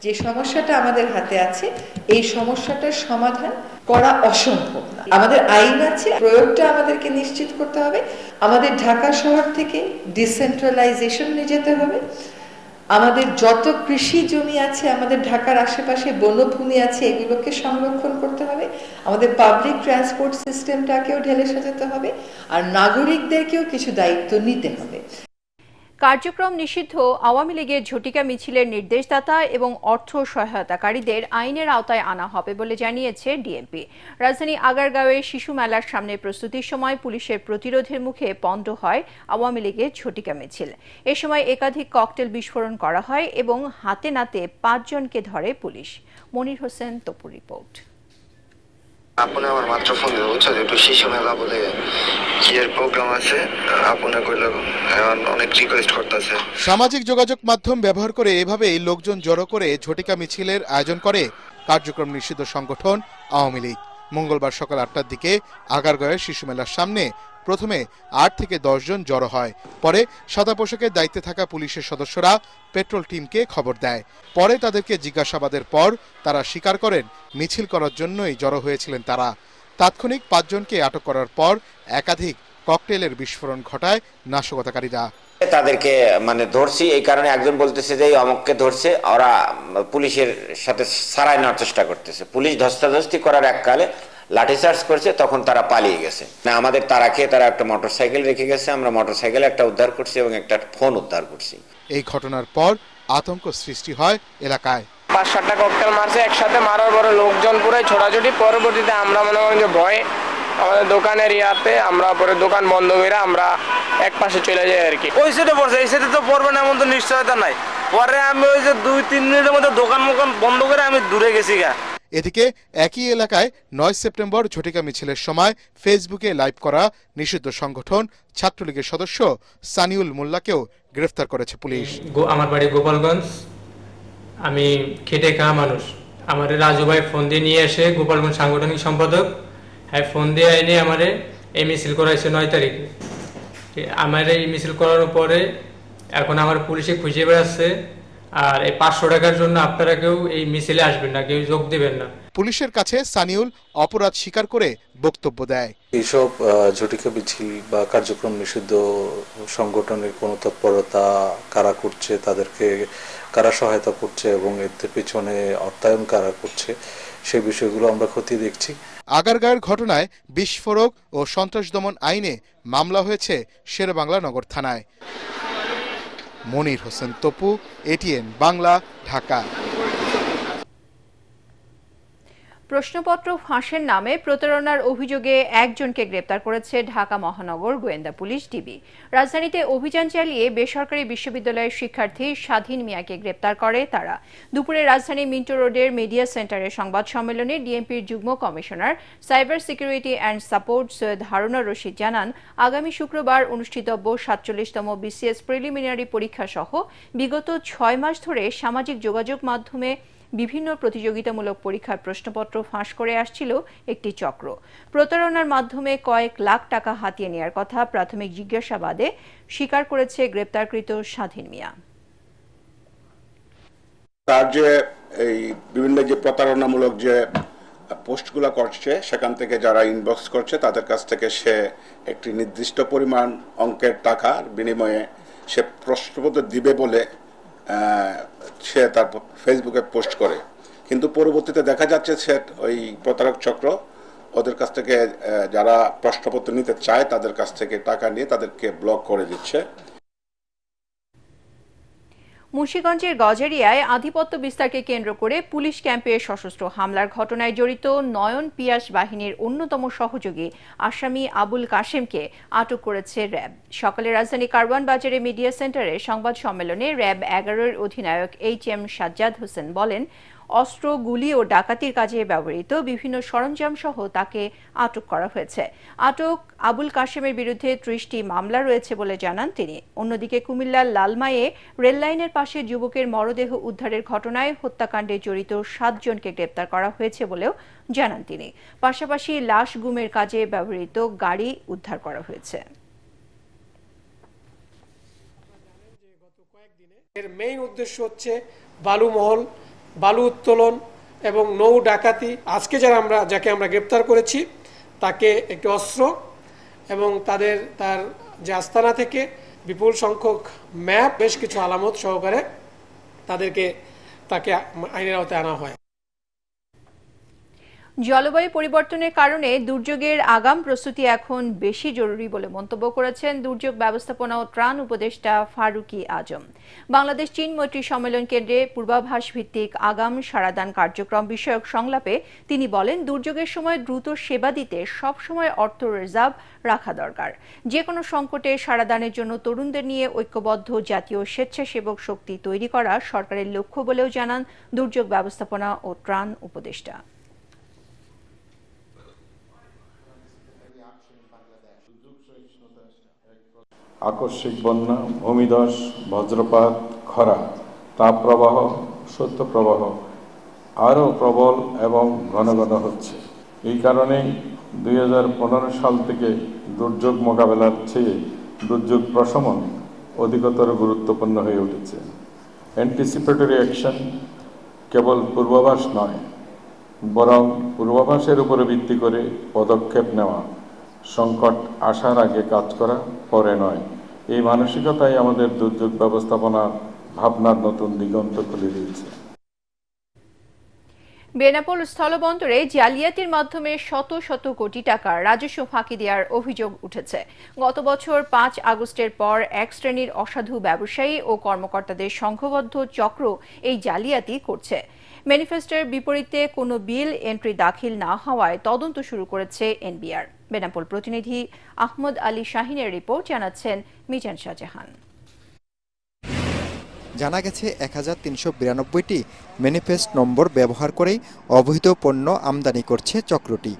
যে সমস্যাটা আমাদের হাতে আছে, এই সমস্যাটার সমাধান করা অসম্ভব না। আমাদের আইন আছে, প্রয়োগটা আমাদেরকে নিশ্চিত করতে হবে। আমাদের ঢাকা শহর থেকে ডিসেন্ট্রালাইজেশন নিয়ে যেতে হবে। আমাদের যত কৃষি জমি আছে, আমাদের ঢাকার আশেপাশে বনভূমি আছে, এগুলোকে সংরক্ষণ করতে হবে। আমাদের পাবলিক ট্রান্সপোর্ট সিস্টেমটাকেও ঢেলে সাজাতে হবে, আর নাগরিকদেরকেও কিছু দায়িত্ব নিতে হবে। কার্যক্রম নিষিদ্ধ আওয়ামী লীগের ঝটিকা মিছিলের নির্দেশদাতা এবং অর্থ সহায়তাকারীদের আইনের আওতায় আনা হবে বলে জানিয়েছে ডিএমপি। রাজধানী আগারগাঁওয়ে শিশু মেলার সামনে প্রস্তুতির সময় পুলিশের প্রতিরোধের মুখে পণ্ড হয় আওয়ামী লীগের ঝটিকা মিছিল। এ সময় একাধিক ককটেল বিস্ফোরণ করা হয় এবং হাতে নাতে 5 জনকে ধরে পুলিশ। মনির হোসেন, তপুর রিপোর্ট। আপনি আমার মাত্র ফোন দিয়ে বলছো যে একটু শিশু মেলা বলে কি এর প্রোগ্রাম আছে, আপনি কইলো অনেক রিকোয়েস্ট করতেছে। সামাজিক যোগাযোগ মাধ্যম ব্যবহার করে এভাবেই লোকজন জড়ো করে ঝটিকা মিছিলের আয়োজন করে কার্যক্রম নিষিদ্ধ সংগঠন আওয়ামী লীগ। মঙ্গলবার সকাল 8টার দিকে আগারগাঁওয়ের শিশু মেলার সামনে প্রথমে 8 থেকে 10 জন জড়ো হয়। পরে সাদা পোশাকের দায়িত্বে থাকা পুলিশের সদস্যরা পেট্রোল টিমকে খবর দেয়। পরে তাদেরকে জিজ্ঞাসাবাদের পর তারা স্বীকার করেন মিছিল করার জন্যই জড়ো হয়েছিলেন তারা। তাৎক্ষণিক 5 জনকে আটক করার পর একাধিক ককটেলের বিস্ফোরণ ঘটায় নাশকতাকারীরা। তাদেরকে ধরছি এই কারণে, একজন বলতেছে যে অমককে ধরছে, ওরা পুলিশের সাথে সারাই নেওয়ার চেষ্টা করতেছে। পুলিশ ধস্তাধস্তি করার এককালে লাঠিচার্জ করছে, তখন তারা পালিয়ে গেছে। আমাদের তারা খেয়ে তারা একটা মোটরসাইকেল রেখে গেছে, আমরা মোটরসাইকেল একটা উদ্ধার করছি এবং একটা ফোন উদ্ধার করছি। এই ঘটনার পর আতঙ্ক সৃষ্টি হয় এলাকায়। 5-7টা ককটেল মারছে একসাথে, মারার পরে লোকজন পুরাই ছোটাছুটি। পরবর্তীতে আমরা মনে করেন যে ভয়ে আমাদের দোকানের ইয়াতে আমরা পরে দোকান বন্ধ করে আমরা এক পাশে চলে যাই আর কি। ওই সাইডে পড়ছে, এই সাইডে তো পড়বে না এমন তো নিশ্চয়তা নাই। পরে আমি ওই যে 2-3 মিনিটের মধ্যে দোকান বন্ধ করে আমি দূরে গেছি গা। এদিকে একই এলাকায় 9 সেপ্টেম্বর ঝটিকা মিছিলের সময় ফেসবুকে লাইভ করা নিষিদ্ধ সংগঠন ছাত্রলীগের সদস্য সানিউল মোল্লাকেও গ্রেফতার করেছে পুলিশ। আমার বাড়ি গোপালগঞ্জ, আমি খেটে খাওয়া মানুষ। আমার রাজু ভাই ফোন দিয়ে নিয়ে এসে, গোপালগঞ্জ সাংগঠনিক সম্পাদক, হ্যাঁ ফোন দিয়ে এনে আমারে এই মিছিল করাইছে 9 তারিখে। আমার এই মিছিল করানোর পরে এখন আমার পুলিশে খুঁজে বেড়াচ্ছে, আর এই 500 টাকার জন্য আপনারা কেউ এই মিছিলে আসবেন না, কেউ যোগ দেবেন না। পুলিশের কাছে সানিউল অপরাধ স্বীকার করে বক্তব্য দেয়। এইসব ঝটিকা মিছিল বা কার্যক্রম নিষিদ্ধ সংগঠনের কোনো তৎপরতা কারা করছে, তাদেরকে কারা সহায়তা করছে এবং এদের পিছনে অর্থায়ন কারা করছে, সেই বিষয়গুলো আমরা খতিয়ে দেখছি। আগারগাঁওয়ের ঘটনায় বিস্ফোরক ও সন্ত্রাস দমন আইনে মামলা হয়েছে শেরেবাংলা নগর থানায়। মনির হোসেন তপু, এটিএন বাংলা, ঢাকা। প্রশ্নপত্র ফাঁসের নামে প্রতারণার অভিযোগে একজনকে গ্রেপ্তার করেছে ঢাকা মহানগর গোয়েন্দা পুলিশ ডিবি। রাজধানীতে অভিযান চালিয়ে বেসরকারি বিশ্ববিদ্যালয়ের শিক্ষার্থী স্বাধীন মিয়াকে গ্রেপ্তার করে তারা। দুপুরে রাজধানী মিন্টো রোডের মিডিয়া সেন্টারে সংবাদ সম্মেলনে ডিএমপির যুগ্ম commissioner cyber security and support Syed হারুনার Rashid জানান, আগামী শুক্রবার অনুষ্ঠিতব্য 47তম বিসিএস প্রিলিমিনারি পরীক্ষা সহ বিগত 6 মাস ধরে সামাজিক যোগাযোগ মাধ্যমে বিভিন্ন প্রতিযোগিতামূলক পরীক্ষার প্রশ্নপত্র ফাঁস করে আসছিল একটি চক্র। প্রতারণার মাধ্যমে কয়েক লাখ টাকা হাতিয়ে নেওয়ার কথা প্রাথমিক জিজ্ঞাসাবাদে স্বীকার করেছে গ্রেপ্তারকৃত স্বাধীন মিয়া। তার যে এই বিভিন্ন যে প্রতারণামূলক যে পোস্টগুলো করছে, সেখান থেকে যারা ইনবক্স করছে তাদের কাছ থেকে সে একটি নির্দিষ্ট পরিমাণ অঙ্কের টাকার বিনিময়ে সে প্রশ্নপত্র দিবে বলে সে তার ফেসবুকে পোস্ট করে। কিন্তু পরবর্তীতে দেখা যাচ্ছে সে ওই প্রতারক চক্র ওদের কাছ থেকে যারা প্রশ্নপত্র নিতে চায় তাদের কাছ থেকে টাকা নিয়ে তাদেরকে ব্লক করে দিচ্ছে। মুন্সিগঞ্জের গজারিয়ায় আধিপত্য বিস্তারকে কেন্দ্র করে পুলিশ ক্যাম্পে সশস্ত্র হামলার ঘটনায় জড়িত নয়ন পিয়াস বাহিনীর অন্যতম সহযোগী আসামি আবুল কাশেমকে আটক করেছে র্যাব। সকালে রাজধানী কারওয়ান বাজারে মিডিয়া সেন্টারে সংবাদ সম্মেলনে র্যাব 11-এর অধিনায়ক HM সাজ্জাদ হোসেন বলেন, অস্ত্র, গুলি ও ডাকাতির কাজে ব্যবহৃত বিভিন্ন সরঞ্জাম সহ তাকে আটক করা হয়েছে। আটক আবুল কাশেমের বিরুদ্ধে 30টি মামলা রয়েছে বলে জানান তিনি। অন্যদিকে কুমিল্লার লালমাইয়ে রেললাইনের পাশে যুবকের মরদেহ উদ্ধারের ঘটনায় হত্যাকাণ্ডে জড়িত 7 জনকে গ্রেপ্তার করা হয়েছে বলেও জানান তিনি। পাশাপাশি লাশ গুমের কাজে ব্যবহৃত গাড়ি উদ্ধার করা হয়েছে। এর মেইন উদ্দেশ্য হচ্ছে বালুমহল, বালু উত্তোলন এবং নৌ ডাকাতি। আজকে যাকে আমরা গ্রেপ্তার করেছি তাকে একটি অস্ত্র এবং তার যে আস্তানা থেকে বিপুল সংখ্যক ম্যাপ, বেশ কিছু আলামত সহকারে তাকে আইনের আওতায় আনা হয়। জলবায়ু পরিবর্তনের কারণে দুর্যোগের আগাম প্রস্তুতি এখন বেশি জরুরি বলে মন্তব্য করেছেন দুর্যোগ ব্যবস্থাপনা ও ত্রাণ উপদেষ্টা ফারুকি আজম। বাংলাদেশ চীন মৈত্রী সম্মেলন কেন্দ্রে পূর্বাভাস ভিত্তিক আগাম সাড়াদান কার্যক্রম বিষয়ক সংলাপে তিনি বলেন, দুর্যোগের সময় দ্রুত সেবা দিতে সবসময় অর্থ রিজার্ভ রাখা দরকার। যে কোনো সংকটে সাড়াদানের জন্য তরুণদের নিয়ে ঐক্যবদ্ধ জাতীয় স্বেচ্ছাসেবক শক্তি তৈরি করা সরকারের লক্ষ্য বলেও জানান দুর্যোগ ব্যবস্থাপনা ও ত্রাণ উপদেষ্টা। আকস্মিক বন্যা, ভূমিধস, বজ্রপাত, খরা, তাপপ্রবাহ, শৈত্যপ্রবাহ আরও প্রবল এবং ঘন ঘন হচ্ছে। এই কারণেই 2015 সাল থেকে দুর্যোগ মোকাবেলার চেয়ে দুর্যোগ প্রশমন অধিকতর গুরুত্বপূর্ণ হয়ে উঠেছে। অ্যান্টিসিপেটরি অ্যাকশন কেবল পূর্বাভাস নয়, বরং পূর্বাভাসের উপরে ভিত্তি করে পদক্ষেপ নেওয়া, সংকট আসার আগে কাজ করা, পরে নয়। এই মানসিকতাই আমাদের দুর্যোগ ব্যবস্থাপনা ভাবনার নতুন দিগন্ত খুলে দিয়েছে। বেনাপোল স্থলবন্দরে জালিয়াতির মাধ্যমে শত শত কোটি টাকার রাজস্ব ফাঁকি দেওয়ার অভিযোগ উঠেছে। গত বছর 5 আগস্টের পর এক শ্রেণীর অসাধু ব্যবসায়ী ও কর্মকর্তাদের সংঘবদ্ধ চক্র এই জালিয়াতি করছে। ম্যানিফেস্টোর বিপরীতে কোনো বিল এন্ট্রি দাখিল না হওয়ায় তদন্ত শুরু করেছে এনবিআর। বেনাপোল প্রতিনিধি আহমদ আলী শাহিনের রিপোর্ট, জানাচ্ছেন মিজান শাহজাহান। জানা গেছে 1392টি ম্যানিফেস্ট নম্বর ব্যবহার করে অবৈধ পণ্য আমদানি করছে চক্রটি।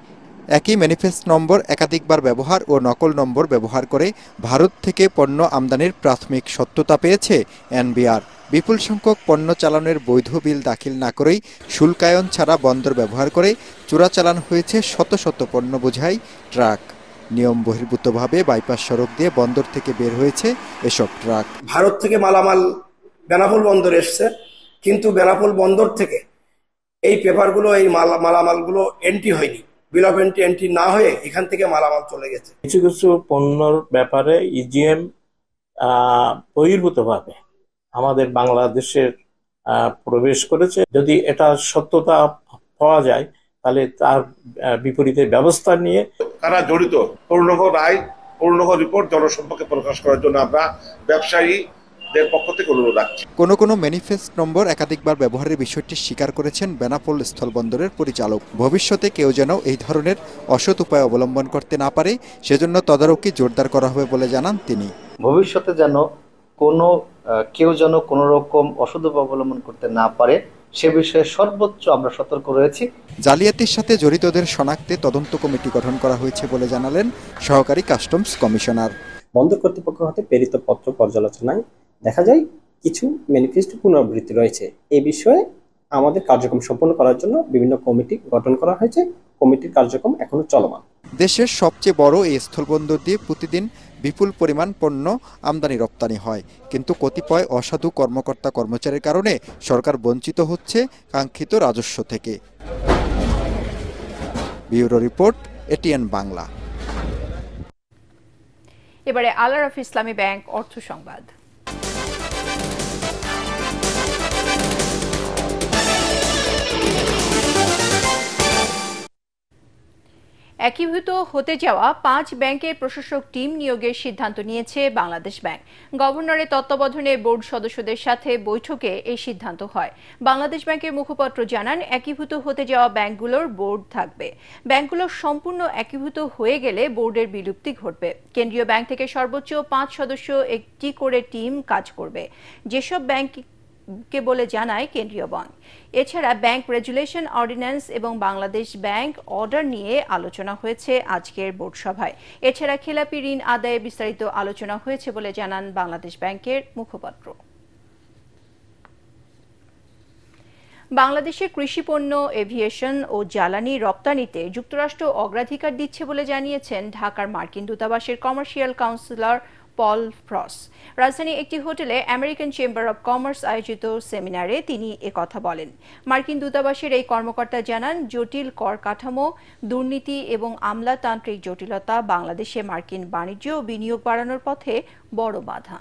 একই ম্যানিফেস্ট নম্বর একাধিকবার ব্যবহার ও নকল নম্বর ব্যবহার করে ভারত থেকে পণ্য আমদানির প্রাথমিক সত্যতা পেয়েছে এনবিআর। বিপুল সংখ্যক পণ্য চালানের বৈধ বিল দাখিল না করেই শুল্কায়ন ছাড়া বন্দর ব্যবহার করে চোরাচালান হয়েছে শত শত পণ্য বোঝাই ট্রাক। নিয়ম বহির্ভূতভাবে বাইপাস সড়ক দিয়ে বন্দর থেকে বের হয়েছে এসব ট্রাক। ভারত থেকে মালামাল বেনাপোল বন্দর এসছে, কিন্তু বেনাপোল বন্দর থেকে এই পেপারগুলো, এই মালামালগুলো এন্ট্রি হয়নি। বিল অফ এন্ট্রি না হয়ে এখান থেকে মালামাল চলে গেছে। কিছু কিছু পণ্যর ব্যাপারে ইজিএম বহির্ভূতভাবে আমাদের বাংলাদেশের প্রবেশ করেছে। যদি এটা সত্যতা পাওয়া যায় তাহলে তার বিপরীতে ব্যবস্থা নিয়ে তারা জড়িত পূর্ণাঙ্গ রায়, পূর্ণাঙ্গ রিপোর্ট জনসম্পর্কে প্রকাশ করার জন্য আমরা ব্যবসায়ীদের পক্ষ থেকে অনুরোধ রাখছি। কোনো ম্যানিফেস্ট নম্বর একাধিকবার ব্যবহারের বিষয়টি স্বীকার করেছেন বেনাপোল স্থলবন্দরের পরিচালক। ভবিষ্যতে কেউ যেন এই ধরনের অসৎ উপায় অবলম্বন করতে না পারে, সেজন্য তদারকি জোরদার করা হবে বলে জানান তিনি। ভবিষ্যতে যেন কেউ যেন কোনো রকম অসৎ উপায় অবলম্বন করতে না পারে সে বিষয়ে সর্বোচ্চ আমরা সতর্ক রয়েছি। জালিয়াতির সাথে জড়িতদের শনাক্তে তদন্ত কমিটি গঠন করা হয়েছে বলে জানালেন সহকারী কাস্টমস কমিশনার। বন্দর কর্তৃপক্ষ হতে প্রেরিত পত্র পর্যালোচনায় দেখা যায় কিছু ম্যানিফেস্ট পুনরাবৃত্তি রয়েছে। এই বিষয়ে আমাদের কার্যক্রম সম্পন্ন করার জন্য বিভিন্ন কমিটি গঠন করা হয়েছে। কমিটির কার্যক্রম এখনো চলমান। দেশের সবচেয়ে বড় এই স্থলবন্দর দিয়ে প্রতিদিন বিপুল পরিমাণ পণ্য আমদানি রপ্তানি হয়, কিন্তু কতিপয় অসাধু কর্মকর্তা কর্মচারীর কারণে সরকার বঞ্চিত হচ্ছে কাঙ্ক্ষিত রাজস্ব থেকে। Bureau report, ATN Bangla. এবারে আল আরাফা ইসলামী ব্যাংক অর্থ সংবাদ। একীভূত হতে যাওয়া 5 ব্যাংকের প্রশাসক টিম নিয়োগের সিদ্ধান্ত নিয়েছে বাংলাদেশ ব্যাংক। গভর্নরের তত্ত্বাবধানে বোর্ড সদস্যদের সাথে বৈঠকে এই সিদ্ধান্ত হয়। বাংলাদেশ ব্যাংকের মুখপাত্র জানান, একীভূত হতে যাওয়া ব্যাংকগুলোর বোর্ড থাকবে। ব্যাংকগুলো সম্পূর্ণ একীভূত হয়ে গেলে বোর্ডের বিলুপ্তি ঘটবে। কেন্দ্রীয় ব্যাংক থেকে সর্বোচ্চ 5 সদস্য একটি করে টিম কাজ করবে, যেসব ব্যাংককে বলে জানায় কেন্দ্রীয় ব্যাংক। এছাড়া ব্যাংক রেগুলেশন অর্ডিন্যান্স এবং বাংলাদেশ ব্যাংক অর্ডার নিয়ে আলোচনা হয়েছে আজকের বোর্ড সভায়। এছাড়া খেলাপি ঋণ আদায়ে বিস্তারিত আলোচনা হয়েছে বলে জানান বাংলাদেশ ব্যাংকের মুখপাত্র। বাংলাদেশের কৃষি পণ্য, এভিয়েশন ও জ্বালানি রপ্তানিতে যুক্তরাষ্ট্র অগ্রাধিকার দিচ্ছে বলে জানিয়েছেন ঢাকার মার্কিন দূতাবাসের কমার্শিয়াল কাউন্সিলর পল ফ্রস। রাজধানী একটি হোটেলে আমেরিকান চেম্বার অব কমার্স আয়োজিত সেমিনারে তিনি একথা বলেন। মার্কিন দূতাবাসের এই কর্মকর্তা জানান, জটিল কর কাঠামো, দুর্নীতি এবং আমলাতান্ত্রিক জটিলতা বাংলাদেশে মার্কিন বাণিজ্য ও বিনিয়োগ বাড়ানোর পথে বড় বাধা।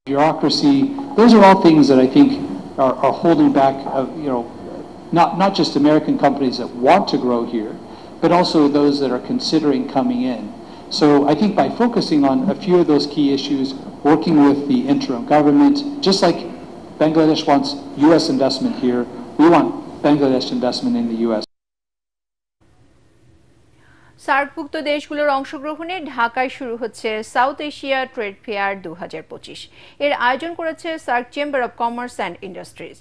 Bureaucracy, those are all things that I think are holding back, not just American companies that want to grow here, but also those that are considering coming in. So I think by focusing on a few of those key issues, working with the interim government, just like Bangladesh wants U.S. investment here, we want Bangladesh investment in the U.S. সার্কভুক্ত দেশগুলোর অংশগ্রহণে ঢাকায় শুরু হচ্ছে south Asia trade fair 2025। এর আয়োজন করেছে SAARC chamber of commerce and industries.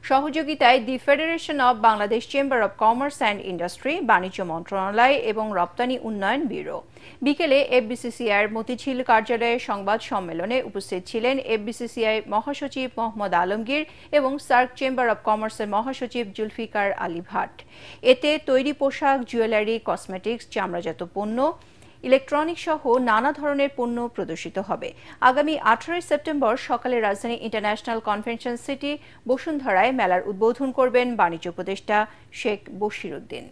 সহযোগিতায় the federation of Bangladesh chamber of commerce and industry, বাণিজ্য মন্ত্রণালয় এবং রপ্তানি উন্নয়ন ব্যুরো। বিকেলে এফবিসিসিআইয়ের মতিঝিল কার্যালয়ে সংবাদ সম্মেলনে উপস্থিত ছিলেন এফবিসিসিআই মহাসচিব মোহাম্মদ আলমগীর এবং সার্ক চেম্বার অব কমার্সের মহাসচিব জুলফিকার আলী ভাট। এতে তৈরি পোশাক, জুয়েলারি, কসমেটিক্স, চামড়াজাত পণ্য, ইলেকট্রনিক্স সহ নানা ধরনের পণ্য প্রদর্শিত হবে। আগামী 18 সেপ্টেম্বর সকালে রাজধানী ইন্টারন্যাশনাল কনভেনশন সিটি বসুন্ধরায় মেলার উদ্বোধন করবেন বাণিজ্য উপদেষ্টা শেখ বশির উদ্দিন।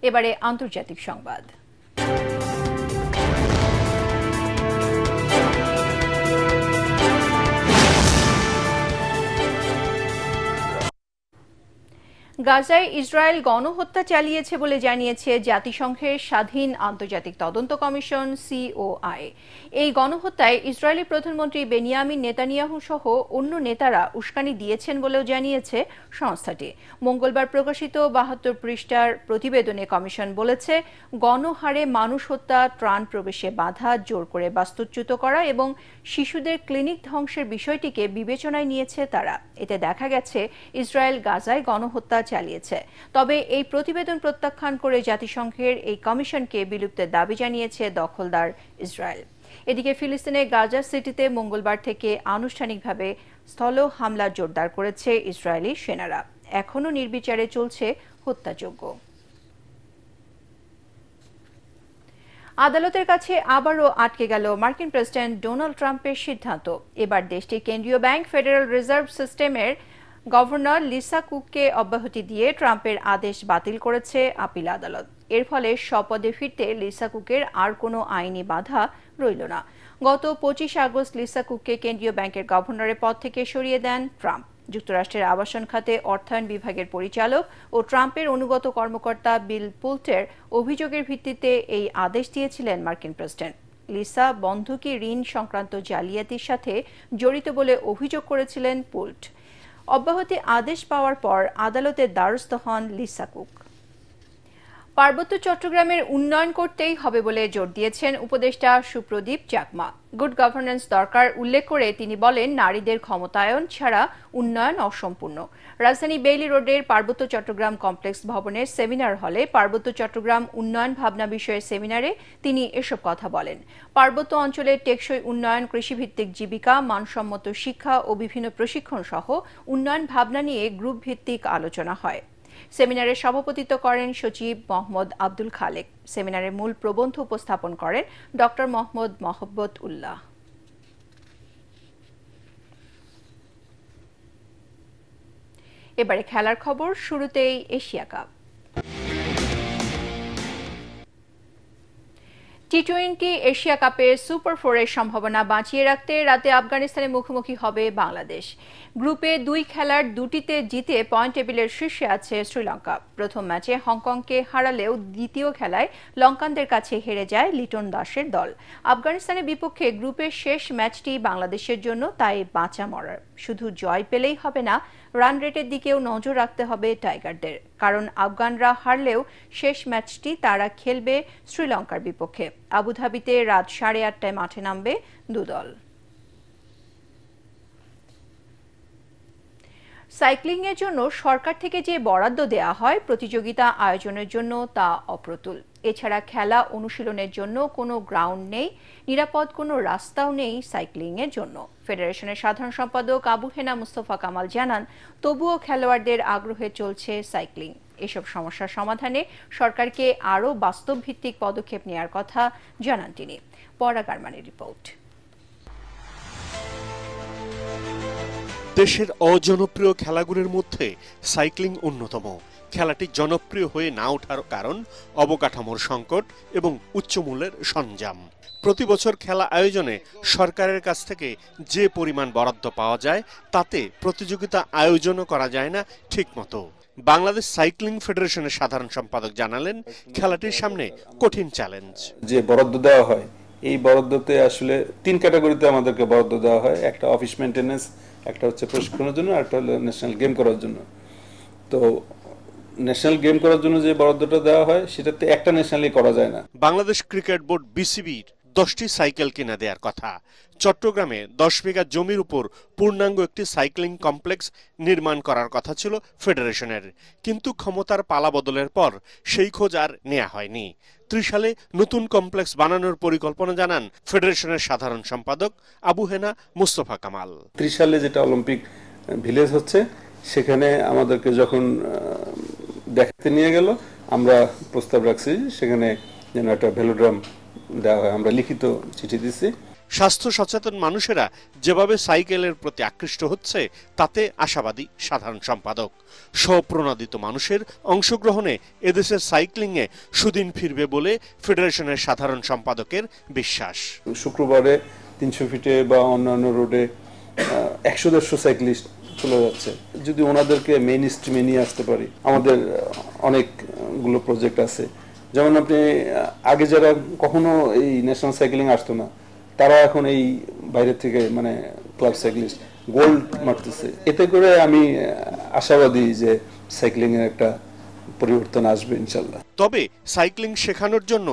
এবারে আন্তর্জাতিক সংবাদ। গাজায় ইসরায়েল গণহত্যা চালিয়েছে বলে জানিয়েছে জাতিসংঘের স্বাধীন আন্তর্জাতিক তদন্ত কমিশন COI। এই গণহত্যায় ইসরায়েলি প্রধানমন্ত্রী বেনিয়ামিন নেতানিয়াহু সহ অন্য নেতারা উস্কানি দিয়েছেন বলেও জানিয়েছে সংস্থাটি। মঙ্গলবার প্রকাশিত 72 পৃষ্ঠার প্রতিবেদনে কমিশন বলেছে, গণহারে মানুষ হত্যা, ত্রাণ প্রবেশে বাধা, জোর করে বাস্তুচ্যুত করা এবং শিশুদের ক্লিনিক ধ্বংসের বিষয়টিকে বিবেচনায় নিয়েছে তারা। এতে দেখা গেছে ইসরায়েল গাজায় গণহত্যা চালিয়েছে। তবে এই প্রতিবেদন প্রত্যাখ্যান করে জাতিসংঘের এই কমিশনকে বিলুপ্তের দাবি জানিয়েছে দখলদার ইসরায়েল। এদিকে ফিলিস্তিনের গাজা সিটিতে মঙ্গলবার থেকে আনুষ্ঠানিকভাবে স্থল হামলা জোরদার করেছে ইসরায়েলি সেনারা। এখনও নির্বিচারে চলছে হত্যাযজ্ঞ। আদালতের কাছে আবারও আটকে গেল মার্কিন প্রেসিডেন্ট ডোনাল্ড ট্রাম্পের সিদ্ধান্ত। এবার দেশটির কেন্দ্রীয় ব্যাংক ফেডারেল রিজার্ভ সিস্টেমের গভর্নর লিসা কুককে অব্যাহতি দিয়ে ট্রাম্পের আদেশ বাতিল করেছে আপিল আদালত। এর ফলে স্বপদে ফিরতে লিসা কুকের আর কোনো আইনি বাধা রইল না। গত 25 আগস্ট লিসা কুককে কেন্দ্রীয় ব্যাংকের গভর্নরের পদ থেকে সরিয়ে দেন ট্রাম্প। যুক্তরাষ্ট্রের আবাসন খাতে অর্থায়ন বিভাগের পরিচালক ও ট্রাম্পের অনুগত কর্মকর্তা বিল পুল্টের অভিযোগের ভিত্তিতে এই আদেশ দিয়েছিলেন মার্কিন প্রেসিডেন্ট। লিসা বন্ধকি ঋণ সংক্রান্ত জালিয়াতির সাথে জড়িত বলে অভিযোগ করেছিলেন পুল্ট। অব্যাহতি আদেশ পাওয়ার পর আদালতের দ্বারস্থ হন লিসা কুক। পার্বত্য চট্টগ্রামের উন্নয়ন করতেই হবে বলে জোর দিয়েছেন উপদেষ্টা সুপ্রদীপ চাকমা। গুড গভর্নেন্স দরকার উল্লেখ করে তিনি বলেন, নারীদের ক্ষমতায়ন ছাড়া উন্নয়ন অসম্পূর্ণ। রাজধানী বেইলি রোডের পার্বত্য চট্টগ্রাম কমপ্লেক্স ভবনের সেমিনার হলে পার্বত্য চট্টগ্রাম উন্নয়ন ভাবনা বিষয়ে সেমিনারে তিনি এসব কথা বলেন। পার্বত্য অঞ্চলের টেকসই উন্নয়ন, কৃষিভিত্তিক জীবিকা, মানসম্মত শিক্ষা ও বিভিন্ন প্রশিক্ষণ সহ উন্নয়ন ভাবনা নিয়ে গ্রুপ ভিত্তিক আলোচনা হয়। সেমিনারে সভাপতিত্ব করেন সচিব মোহাম্মদ আব্দুল খালেক। সেমিনারের মূল প্রবন্ধ উপস্থাপন করেন ডক্টর মোহাম্মদ মহব্বত উল্লাহ। এবারে খেলার খবর, শুরুতেই এশিয়া কাপ। টি-20 এশিয়া কাপে সুপার 4-এর সম্ভাবনা বাঁচিয়ে রাখতে রাতে আফগানিস্তানের মুখোমুখি হবে বাংলাদেশ। গ্রুপে 2 খেলার 2টিতে জিতে পয়েন্ট টেবিলের শীর্ষে আছে শ্রীলঙ্কা। প্রথম ম্যাচে হংকংকে হারালেও দ্বিতীয় খেলায় লঙ্কানদের কাছে হেরে যায় লিটন দাসের দল। আফগানিস্তানের বিপক্ষে গ্রুপের শেষ ম্যাচটি বাংলাদেশের জন্য তাই বাঁচা মরার। শুধু জয় পেলেই হবে না, রান রেটের দিকেও নজর রাখতে হবে টাইগারদের, কারণ আফগানরা হারলেও শেষ ম্যাচটি তারা খেলবে শ্রীলঙ্কার বিপক্ষে। আবুধাবিতে রাত 8:30টায় মাঠে নামবে দুদল। সাইক্লিংয়ের জন্য সরকার থেকে যে বরাদ্দ দেয়া হয় প্রতিযোগিতা আয়োজনের জন্য তা অপ্রতুল। এছাড়া খেলা অনুশীলনের জন্য কোনো গ্রাউন্ড নেই, নিরাপদ কোনো রাস্তাও নেই সাইক্লিংয়ের জন্য। ফেডারেশনের সাধারণ সম্পাদক আবু হেনা মুস্তফা কামাল জানান, তবুও খেলোয়াড়দের আগ্রহে চলছে সাইক্লিং। এসব সমস্যার সমাধানে সরকারকে আরও বাস্তবভিত্তিক পদক্ষেপ নেওয়ার কথা জানান তিনি। পরাগ আরমানের রিপোর্ট। দেশের অজনপ্রিয় খেলাগুলোর মধ্যে সাইক্লিং অন্যতম। খেলাটি জনপ্রিয় হয়ে না ওঠার কারণ অবকাঠামোর সংকট এবং উচ্চমূল্যের সরঞ্জাম। প্রতি বছর খেলা আয়োজনে সরকারের কাছ থেকে যে পরিমাণ বরাদ্দ পাওয়া যায় তাতে প্রতিযোগিতা আয়োজনও করা যায় না ঠিকমতো। বাংলাদেশ সাইক্লিং ফেডারেশনের সাধারণ সম্পাদক জানালেন, খেলাটির সামনে কঠিন চ্যালেঞ্জ। যে বরাদ্দ দেওয়া হয়, এই বরাদ্দতে আসলে 3 ক্যাটাগরিতে আমাদেরকে বরাদ্দ দেওয়া হয়। একটা অফিস মেইনটেনেন্স, একটা হচ্ছে প্রশিক্ষণের জন্য, আর একটা হলো ন্যাশনাল গেম করার জন্য। তো ন্যাশনাল গেম করার জন্য যে বরাদ্দটা দেওয়া হয় সেটাতে একটা ন্যাশনালি করা যায় না। বাংলাদেশ ক্রিকেট বোর্ড BCBর 10টি সাইকেল কিনে দেওয়ার কথা। চট্টগ্রামে 10 বিঘা জমির উপর পূর্ণাঙ্গ একটি সাইক্লিং কমপ্লেক্স নির্মাণ করার কথা ছিল ফেডারেশনের, কিন্তু ক্ষমতার পালা বদলের পর সেই খোঁজ আর নেওয়া হয়নি। 30 সালে নতুন কমপ্লেক্স বানানোর পরিকল্পনা জানান ফেডারেশনের সাধারণ সম্পাদক আবু হেনা মুস্তফা কামাল। 30 সালে যেটা অলিম্পিক ভিলেজ হচ্ছে, সেখানে আমাদেরকে যখন দেখতে নিয়ে গেল, আমরা প্রস্তাব রাখছি সেখানে যেন একটা ভেলোড্রাম দেওয়া হয়। আমরা লিখিত চিঠি দিচ্ছি। স্বাস্থ্য সচেতন মানুষেরা যেভাবে সাইকেলের প্রতি আকৃষ্ট হচ্ছে তাতে আশাবাদী সাধারণ সম্পাদক। স্বপ্রণোদিত মানুষের অংশগ্রহণে এদেশের সাইক্লিংয়ে সুদিন ফিরবে বলে ফেডারেশনের সাধারণ সম্পাদকের বিশ্বাস। শুক্রবারে 300 ফিটে বা অন্যান্য রোডে 100-150 সাইক্লিস্ট চলে যাচ্ছে। যদি ওনাদেরকে মেইন স্ট্রিমে নিয়ে আসতে পারি, আমাদের অনেকগুলো প্রজেক্ট আছে। যেমন আপনি আগে যারা কখনো এই ন্যাশনাল সাইক্লিং আসতো না, তারা এখন এই বাইরে থেকে মানে ক্লাব সাইক্লিস্ট গোল্ড মারতেছে। এতে করে আমি আশাবাদী যে সাইক্লিং এর একটা পরিবর্তন আসবে ইনশাল্লাহ। তবে সাইক্লিং শেখানোর জন্য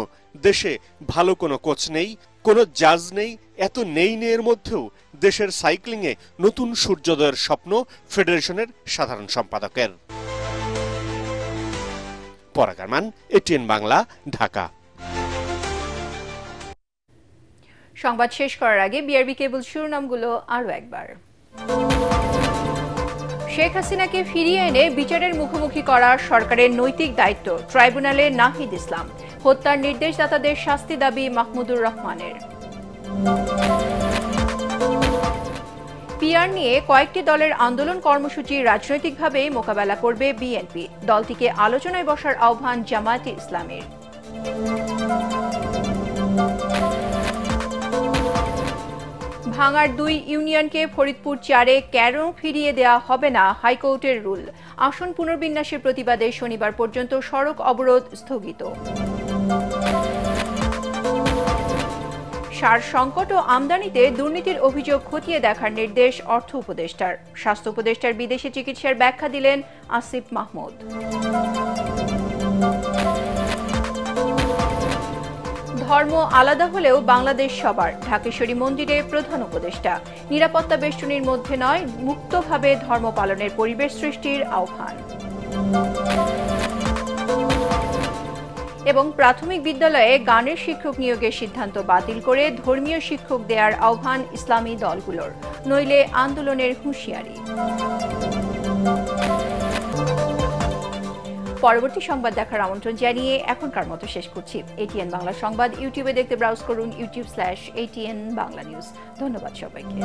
দেশে ভালো কোনো কোচ নেই, কোনো জাজ নেই। এত নেই এর মধ্যেও দেশের সাইক্লিং এ নতুন সূর্যোদয়ের স্বপ্ন ফেডারেশনের সাধারণ সম্পাদকের। পরাগ আরমান, এটিএন বাংলা, ঢাকা। সংবাদ শেষ করার আগে বিআরবি কেবল শিরোনামগুলো আরো একবার। শেখ হাসিনাকে ফিরিয়ে এনে বিচারের মুখোমুখি করা সরকারের নৈতিক দায়িত্ব, ট্রাইব্যুনালে নাহিদ ইসলাম। হত্যার নির্দেশদাতাদের শাস্তি দাবি মাহমুদুর রহমানের। পিআর নিয়ে কয়েকটি দলের আন্দোলন কর্মসূচি রাজনৈতিকভাবে মোকাবেলা করবে বিএনপি। দলটিকে আলোচনায় বসার আহ্বান জামায়াতে ইসলামের। ভাঙার 2 ইউনিয়নকে ফরিদপুর 4-এ কেন ফিরিয়ে দেওয়া হবে না, হাইকোর্টের রুল। আসন পুনর্বিন্যাসের প্রতিবাদে শনিবার পর্যন্ত সড়ক অবরোধ স্থগিত। সার সংকট ও আমদানিতে দুর্নীতির অভিযোগ খতিয়ে দেখার নির্দেশ অর্থ উপদেষ্টার। স্বাস্থ্য উপদেষ্টার বিদেশি চিকিৎসার ব্যাখ্যা দিলেন আসিফ মাহমুদ। ধর্ম আলাদা হলেও বাংলাদেশ সবার, ঢাকেশ্বরী মন্দিরে প্রধান উপদেষ্টা। নিরাপত্তা বেষ্টনীর মধ্যে নয়, মুক্তভাবে ধর্ম পালনের পরিবেশ সৃষ্টির আহ্বান। এবং প্রাথমিক বিদ্যালয়ে গানের শিক্ষক নিয়োগের সিদ্ধান্ত বাতিল করে ধর্মীয় শিক্ষক দেওয়ার আহ্বান ইসলামী দলগুলোর, নইলে আন্দোলনের হুঁশিয়ারি। পরবর্তী সংবাদ দেখার আমন্ত্রণ জানিয়ে এখনকার মতো শেষ করছি। এটিএন বাংলা সংবাদ ইউটিউবে দেখতে ব্রাউজ করুন youtube/ATN বাংলা নিউজ। ধন্যবাদ সবাইকে।